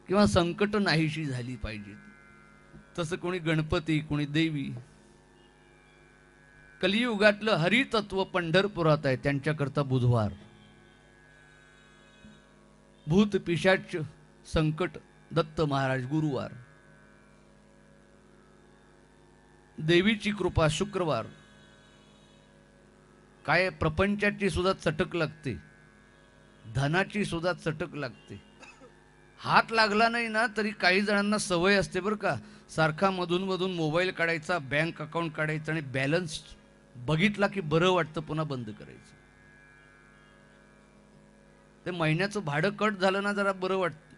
किंवा संकट नाहीशी झाली पाहिजे. तसं कोणी गणपती, कोणी देवी. कलियुगातलं हरितत्व पंढरपुरात आहे, त्यांच्याकरता बुधवार. भूत पिशाच संकट दत्त महाराज गुरुवार. देवीची कृपा शुक्रवार. काय प्रपंचाची सुद्धा चटक लागते, धनाची सुद्धा चटक लागते. हात लागला नाही ना तरी काही जणांना सवय असते बरं का, सारखा मधून मधून मोबाईल काढायचा, बँक अकाउंट काढायचं आणि बॅलन्स बघितला की बरं वाटतं, पुन्हा बंद करायचं. ते महिन्याचं भाडं कट झालं ना जरा बरं वाटतं,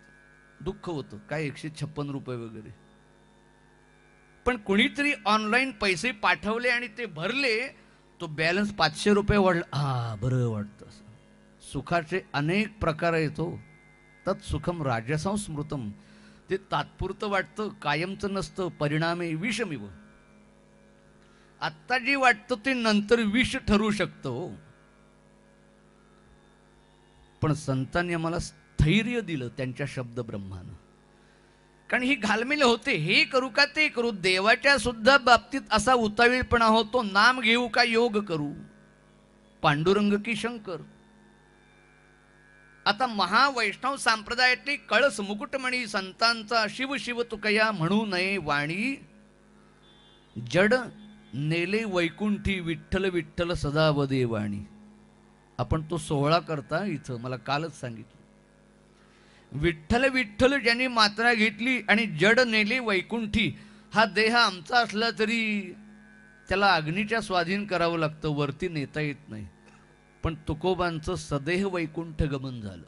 दुःख होतं. काय 156 रुपये वगैरे. पण कुणीतरी ऑनलाईन पैसे पाठवले आणि ते भरले, तो बॅलन्स 500 रुपये वाढला, हा बरं वाटतं. सुखाचे अनेक प्रकार येतो. तत्सुखम राजसंस्मृतम. ते तात्पुरतं वाटतं, कायमचं नसतं. परिणामे विषमिव. आत्ता जे वाटतं ते नंतर विष ठरू शकतं. पण संतांनी आम्हाला स्थैर्य दिलं त्यांच्या शब्द ब्रह्मानं. कारण ही घालमेल होते, हे करू का ते करू. देवाच्या सुद्धा बाबतीत असा उतावीळपणा होतो, नाम घेऊ का योग करू, पांडुरंग की शंकर. आता महावैष्णव संप्रदायातली कळस मुकुटमणी संतांचा शिव शिव तुकया म्हणू नये वाणी. जड नेले वैकुंठी विठ्ठल विठ्ठल सदा वदे वाणी. आपण तो 16 करता इथं, मला कालच सांगितलं. विठ्ठल विठ्ठल ज्यांनी मात्रा घेतली आणि जड नेले वैकुंठी. हा देह आमचा असला तरी त्याला अग्नीच्या स्वाधीन करावं लागतं, वरती नेता येत नाही. पण तुकोबांचं सदेह वैकुंठ गमन झालं.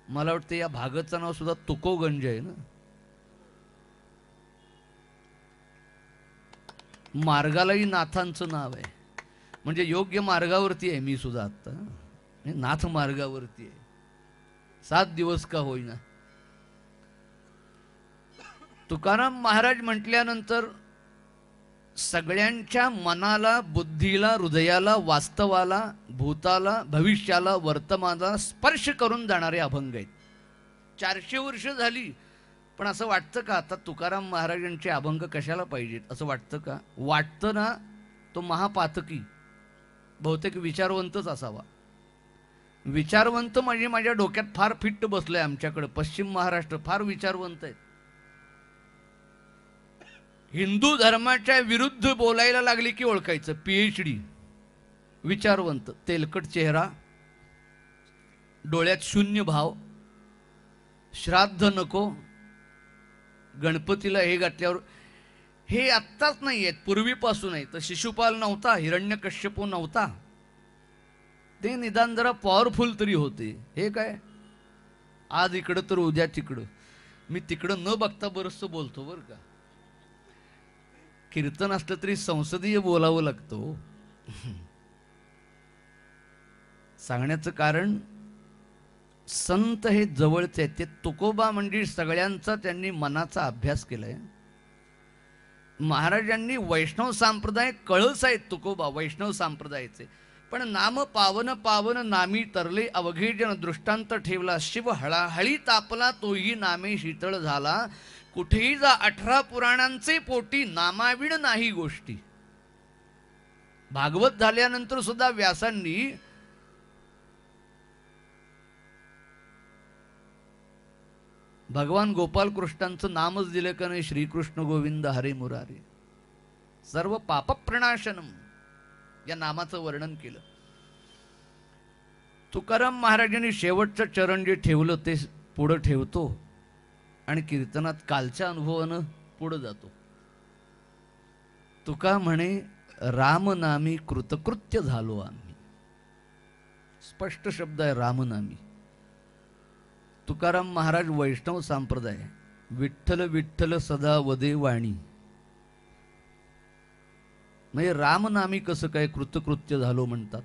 मला वाटतं या भागाचं नाव सुद्धा तुकोगंज आहे ना. मार्गालाही नाथांचं नाव आहे, म्हणजे योग्य मार्गावरती आहे मी सुद्धा आता. नाथ मार्गावरती आहे, 7 दिवस का होईना. तुकाराम महाराज म्हटल्यानंतर सगळ्यांच्या मनाला, बुद्धीला, हृदयाला, वास्तवाला, भूताला, भविष्याला, वर्तमानाला स्पर्श करून जाणारे अभंग आहेत. 400 वर्ष झाली, पण असं वाटतं का आता तुकाराम महाराजांचे अभंग कशाला पाहिजेत असं वाटतं का? वाटतं ना, तो महापातकी बहुतेक विचारवंतच असावा. विचारवंत म्हणजे माझ्या डोक्यात फार फिट्ट बसलंय. आमच्याकडे पश्चिम महाराष्ट्र फार विचारवंत आहेत. हिंदू धर्माच्या विरुद्ध बोलायला लागली की ओळखायचं, PhD, विचारवंत. तेलकट चेहरा, डोळ्यात शून्य भाव, श्राद्ध नको, गणपतीला हे घातल्यावर. हे आत्ताच नाही आहेत, पूर्वीपासून आहे. तर शिशुपाल नव्हता, हिरण्यकश्यपू नव्हता, ते निदान जरा पॉवरफुल तरी होते. हे काय आज इकडं तर उद्या तिकडं. मी तिकडं न बघता बरंचसं बोलतो बरं का. कीर्तन असलं तरी संसदीय बोलावं लागतं. सांगण्याचं कारण, संत हे जवळचे आहेत. ते तुकोबा म्हणजे सगळ्यांचा त्यांनी मनाचा अभ्यास केलाय. महाराजांनी वैष्णव संप्रदाय, कळस आहेत तुकोबा वैष्णव संप्रदायाचे, पण नाम पावन पावन नामी तरले अवघे जन दृष्टांत ठेवला. शिव हळाहळी तापला तोही नामे शीतळ झाला. कुठेही जा 18 पुराणांचे पोटी, नामाविण नाही गोष्टी. भागवत झाल्यानंतर सुद्धा व्यासांनी भगवान गोपालकृष्णांचं नामच दिलं का नाही, श्रीकृष्ण गोविंद हरे मुरारी. सर्व पापप्रणाशनम या नामाचं वर्णन केलं. तुकाराम महाराजांनी शेवटचं चरण जे ठेवलं ते पुढं ठेवतो आणि कीर्तनात कालच्या अनुभवानं पुढं जातो. तुका म्हणे, रामनामी कृतकृत्य झालो आम्ही. स्पष्ट शब्द आहे, रामनामी. तुकाराम महाराज वैष्णव संप्रदाय, विठ्ठल विठ्ठल सदा वदे वाणी. म्हणजे रामनामी कसं काय कृतकृत्य झालो म्हणतात?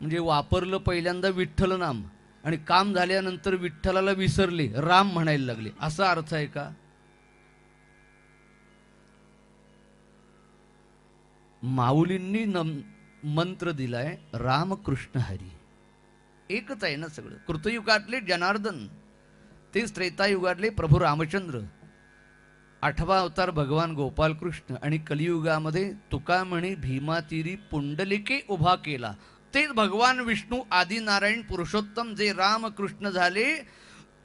म्हणजे वापरलं पहिल्यांदा विठ्ठल नाम आणि काम झाल्यानंतर विठ्ठलाला विसरले, राम म्हणायला लागले, असा अर्थ आहे का? माऊलींनी मंत्र दिलाय, रामकृष्ण हरी. एकच आहे ना सगळं. कृतयुगातले जनार्दन, तेच त्रेतायुगातले प्रभू रामचंद्र, 8वा अवतार भगवान गोपालकृष्ण, आणि कलियुगामध्ये तुका म्हणे भीमातीरी पुंडलिके उभा केला, तेच भगवान विष्णू आदिनारायण पुरुषोत्तम जे रामकृष्ण झाले,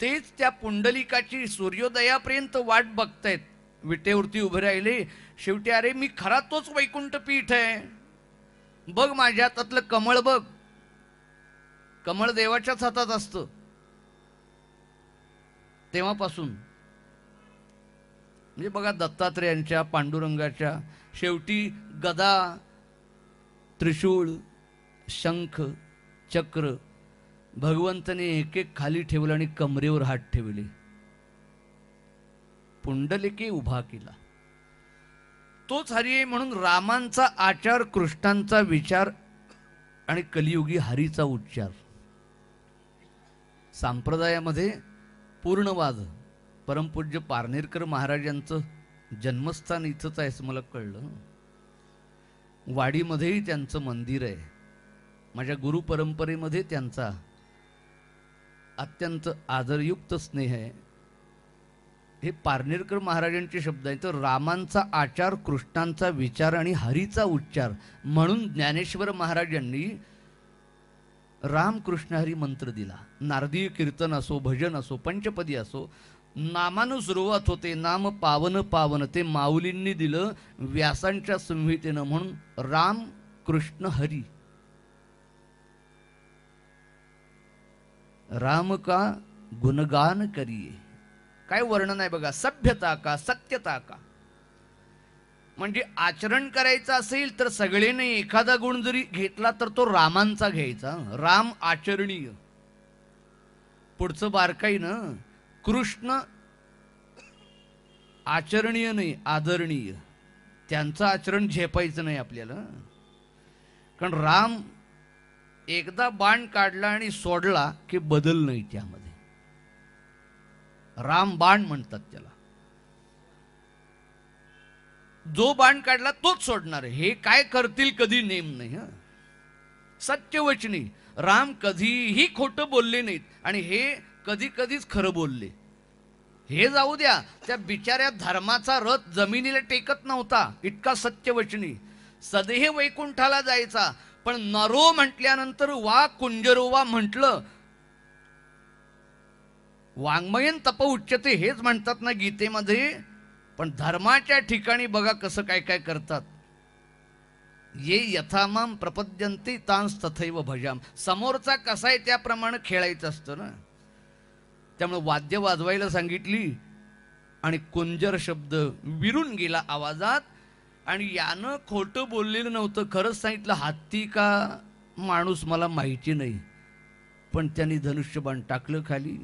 तेच त्या पुंडलिकाची सूर्योदयापर्यंत वाट बघतायत. विटेवरती उभे राहिले. शेवटी अरे मी खरा तोच वैकुंठ पीठ आहे, बघ माझ्या हातातलं कमळ बघ. कमळ देवाच्याच हातात असतं. तेव्हापासून म्हणजे बघा, दत्तात्रेयांच्या, पांडुरंगाच्या, शेवटी गदा, त्रिशूळ, शंख, चक्र भगवंताने एक एक खाली ठेवलं आणि कमरेवर हात ठेवले. पुंडलिके उभा केला, तोच हरी आहे. म्हणून रामांचा आचार, कृष्णांचा विचार आणि कलियुगी हरीचा उच्चार. संप्रदायामध्ये पूर्णवाद. परमपूज्य पारनेरकर महाराजांचं जन्मस्थान इथंच आहे असं मला कळलं. वाडीमध्येही त्यांचं मंदिर आहे. माझ्या गुरु परंपरेमध्ये त्यांचा अत्यंत आदरयुक्त स्नेह आहे. हे पारनेरकर महाराजांचे शब्द आहेत. तर रामांचा आचार, कृष्णांचा विचार आणि हरीचा उच्चार, म्हणून ज्ञानेश्वर महाराजांनी राम कृष्ण हरी मंत्र दिला. नारदीय कीर्तन असो, भजन असो, पंचपदी असो, नामानं सुरुवात होते. नाम पावन पावन, ते माऊलींनी दिलं व्यासांच्या संहितेनं. म्हणून राम कृष्ण हरी. राम का गुणगान करिये. काय वर्णन आहे बघा. सभ्यता का, सत्यता का. म्हणजे आचरण करायचं असेल तर सगळे नाही, एखादा गुण जरी घेतला तर तो रामांचा घ्यायचा. राम आचरणीय. पुढचं बारकाईनं कृष्ण आचरणीय नाही, आदरणीय. त्यांचं आचरण झेपायचं नाही आपल्याला. कारण राम एकदा बाण काढला आणि सोडला की बदल नाही त्यामध्ये. राम बाण म्हणतात त्याला. जो बाण काढला तोच सोडणार. हे काय करतील कधी नेम नाही. हा, सत्यवचनी. राम कधीही खोटं बोलले नाहीत आणि हे कधी कधीच खरं बोलले. हे जाऊ द्या, त्या बिचाऱ्या धर्माचा रथ जमिनीला टेकत नव्हता, इतका सत्यवचनी. सदेह वैकुंठाला जायचा, पण नरो म्हटल्यानंतर वा कुंजरोवा म्हटलं. वाङ्मयन तप उच्चते हेच म्हणतात ना गीतेमध्ये. पण धर्माच्या ठिकाणी बघा कसं काय काय करतात. ये यथामाम प्रपद्यन्ते तांस तथैव भजाम. समोरचा कसा आहे त्याप्रमाणे खेळायचं असतं ना. त्यामुळे वाद्य वाजवायला सांगितली आणि कुंजर शब्द विरून गेला आवाजात. आणि यानं खोटं बोललेलं नव्हतं, खरंच सांगितलं. हत्ती का माणूस मला माहिती नाही, पण त्यांनी धनुष्यबाण टाकलं खाली.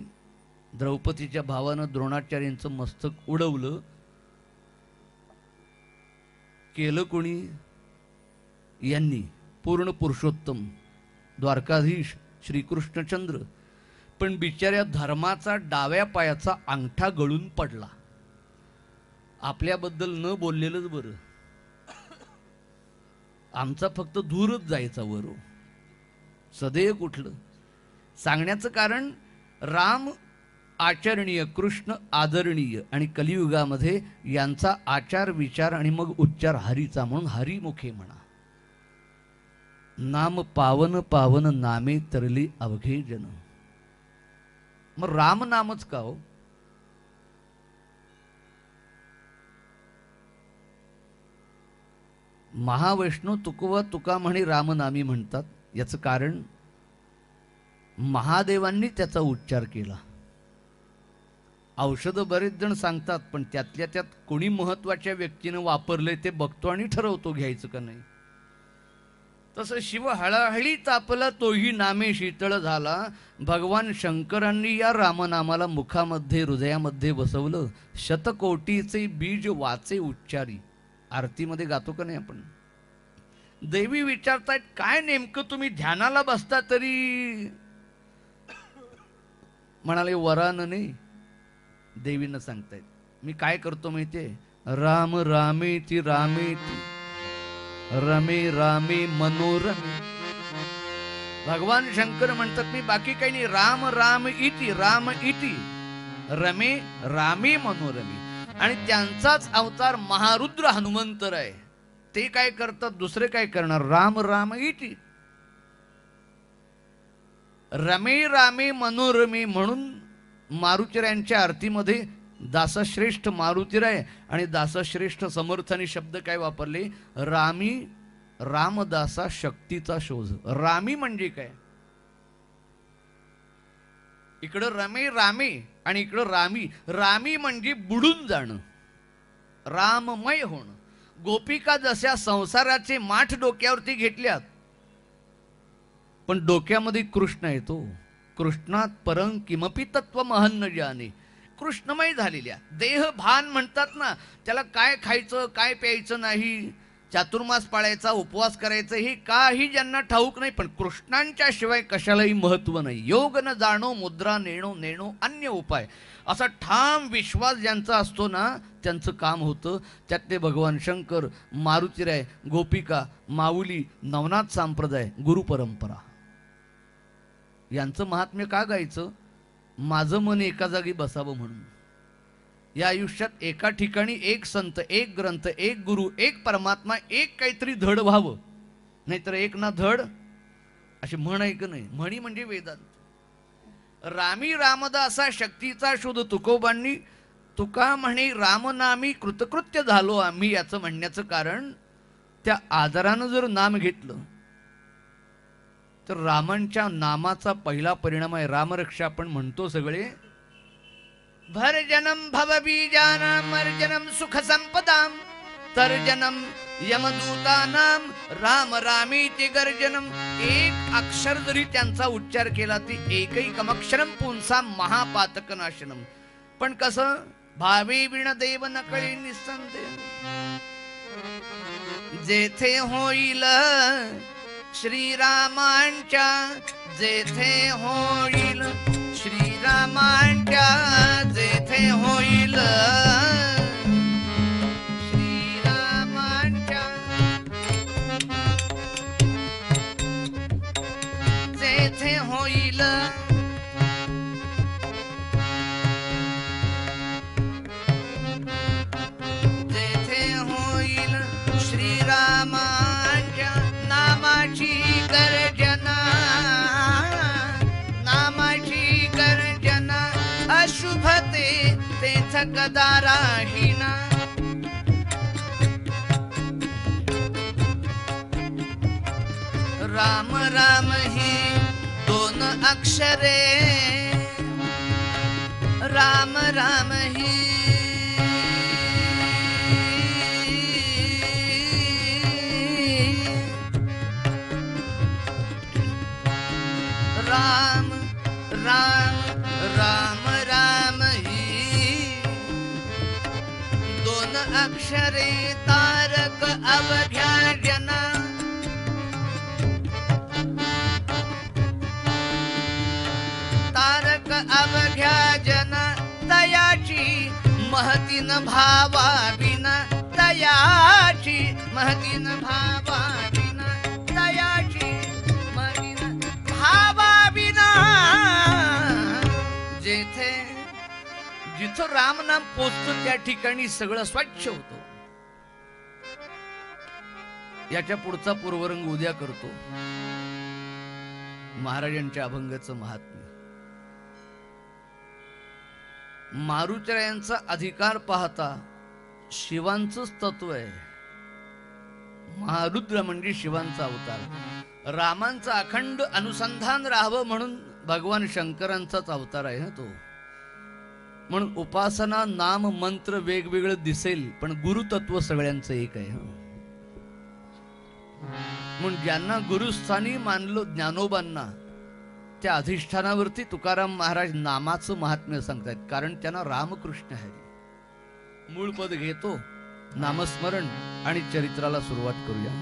द्रौपदीच्या भावानं द्रोणाचार्यांचं मस्तक उडवलं. केलं कोणी? यांनी. पूर्ण पुरुषोत्तम द्वारकाधीश श्रीकृष्णचंद्र. पण बिचाऱ्या धर्माचा डाव्या पायाचा अंगठा गळून पडला. आपल्याबद्दल न बोललेलंच बरं. आमचा फक्त धूरच जायचा वर. सदैव कुठलं सांगण्याचं कारण, राम आचरणीय, कृष्ण आदरणीय. आणि कलियुगामध्ये यांचा आचार विचार आणि मग उच्चार हरीचा, म्हणून हरिमुखे म्हणा. नाम पावन पावन नामे तरली अवघे जन. मग राम नामच का हो? महावैष्णव तुकवा तुका म्हणे रामनामी म्हणतात. याचं कारण महादेवांनी त्याचा उच्चार केला. औषध बरेच जण सांगतात, पण त्यातल्या त्यात कोणी महत्वाच्या व्यक्तीनं वापरले ते बघतो आणि ठरवतो घ्यायचं का नाही. तसं शिव हळहळी तापला तोही नामे शीतळ झाला. भगवान शंकरांनी या रामनामाला मुखामध्ये हृदयामध्ये बसवलं. शतकोटीचे बीज वाचे उच्चारी. आरतीमध्ये गातो का नाही आपण? देवी विचारतायत, काय नेमकं तुम्ही ध्यानाला बसता तरी? म्हणाले वरानं नाही, देवीनं सांगतायत. मी काय करतो माहितीये? राम रामेती रामेती रमे रामे मनोरमे. भगवान शंकर म्हणतात मी बाकी काही नाही. राम राम इति रमे रामे मनोरमे. आणि त्यांचाच अवतार महारुद्र हनुमंतर आहे. ते काय करतात? दुसरे काय करणार? राम राम इति रमे रामे मनोरमे. म्हणून मारुतीरायांच्या आरतीमध्ये दासश्रेष्ठ मारुतीराय आणि दासश्रेष्ठ समर्थानी शब्द काय वापरले? रामी रामदासा शक्तीचा शोध. रामी म्हणजे काय? इकडं रमे रामे आणि इकडं रामी. रामी म्हणजे बुडून जाणं, राममय होणं. गोपिका जशा संसाराचे माठ डोक्यावरती घेतल्यात, पण डोक्यामध्ये कृष्ण येतो. कृष्णात परं किमपि तत्वमहं न जाने. कृष्णमय झालेल्या देह भान म्हणतात ना, त्याला काय खायचं काय प्यायचं नाही, चातुर्मास पाळायचा, उपवास करायचं, हे काही ज्यांना ठाऊक नाही. पण कृष्णांच्या शिवाय कशालाही महत्व नाही. योग न जाणो मुद्रा नेणो नेणो अन्य उपाय. असा ठाम विश्वास ज्यांचा असतो ना, त्यांचं काम होतं. त्यातले भगवान शंकर, मारुतीराय, गोपिका, माऊली, नवनाथ संप्रदाय, गुरुपरंपरा, यांचं महात्म्य का गायचं? माझं मन एका जागी बसावं म्हणून. या आयुष्यात एका ठिकाणी एक संत, एक ग्रंथ, एक गुरु, एक परमात्मा, एक काहीतरी धड व्हावं. नाहीतर एक ना धड अशी म्हण आहे का नाही? म्हणी म्हणजे वेदांत. रामी रामदासा शक्तीचा शोध तुकोबांनी. तुका म्हणे रामनामी कृतकृत्य झालो आम्ही. याचं म्हणण्याचं कारण, त्या आदरानं जर नाम घेतलं तर रामांच्या नामाचा पहिला परिणाम आहे रामरक्षा. आपण म्हणतो सगळे, भर जन्म भव बीजानां मर्जनम सुख संपदाम तर्जनम यमदूतानाम राम रामीति गर्जनम. एक अक्षर जरी त्यांचा उच्चार केला ती एकैकमक्षरम पुंसा महापातकनाशनम. पण कसं भावे विण देव नकळे निसंदेह. जेथे होईल श्रीरामांच्या, जेथे होईल श्रीरामांच्या, जेथे होईल श्रीरामांच्या, जेथे होईल श्रीरामांच्या नामाची गर्जना, नामाची गर्जना. अशुभते तेथ कदा राहीना. राम राम ही दोन अक्षरे, राम राम ही राम राम राम राम ही दोन अक्षरे तारक अवघ्या जना. तारक अवघ्या जना. तयाची महतीन भावा विना, तयाची महतीन भावा विना, तयाची महतीन भावा विना. जेथे जिथं राम नाम पोचतं त्या ठिकाणी सगळं स्वच्छ होतं. याच्या पुढचा पूर्वरंग उद्या करतो. महाराजांच्या अभंगाचं महात्म्य. मारुतीरायांचा अधिकार पाहता शिवांचंच तत्व आहे. महारुद्र म्हणजे शिवांचा अवतार. रामांचं अखंड अनुसंधान राहावं म्हणून भगवान शंकरांचाच अवतार आहे ना तो. म्हणून उपासना नाम मंत्र वेगवेगळं दिसेल पण गुरुतत्व सगळ्यांचं एक आहे. म्हणून ज्यांना गुरुस्थानी मानलो ज्ञानोबांना त्या अधिष्ठानावरती तुकाराम महाराज नामाचं महात्म्य सांगतायत. कारण त्यांना रामकृष्ण हरी मूळ पद घेतो. नामस्मरण आणि चरित्राला सुरुवात करूया.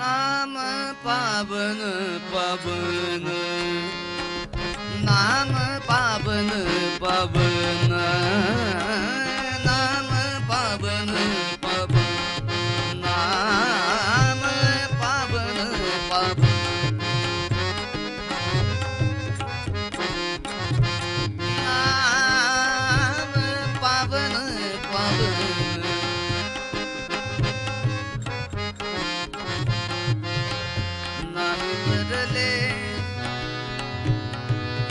नाम पावन पावन, नाम पावन पावन, नाम पावन पावन, नाम पावन पावन, नाम पावन पावन.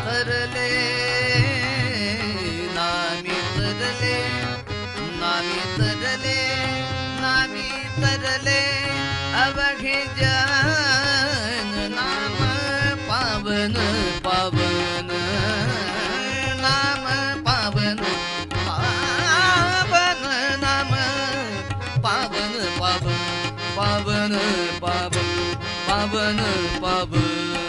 तरले नामी तरले, नामी तरले, नामी तरले अवघे जन. नाम पावन पावन, नाम पावन पावन, नाम पावन पावन, पावन पावन, पावन पावन.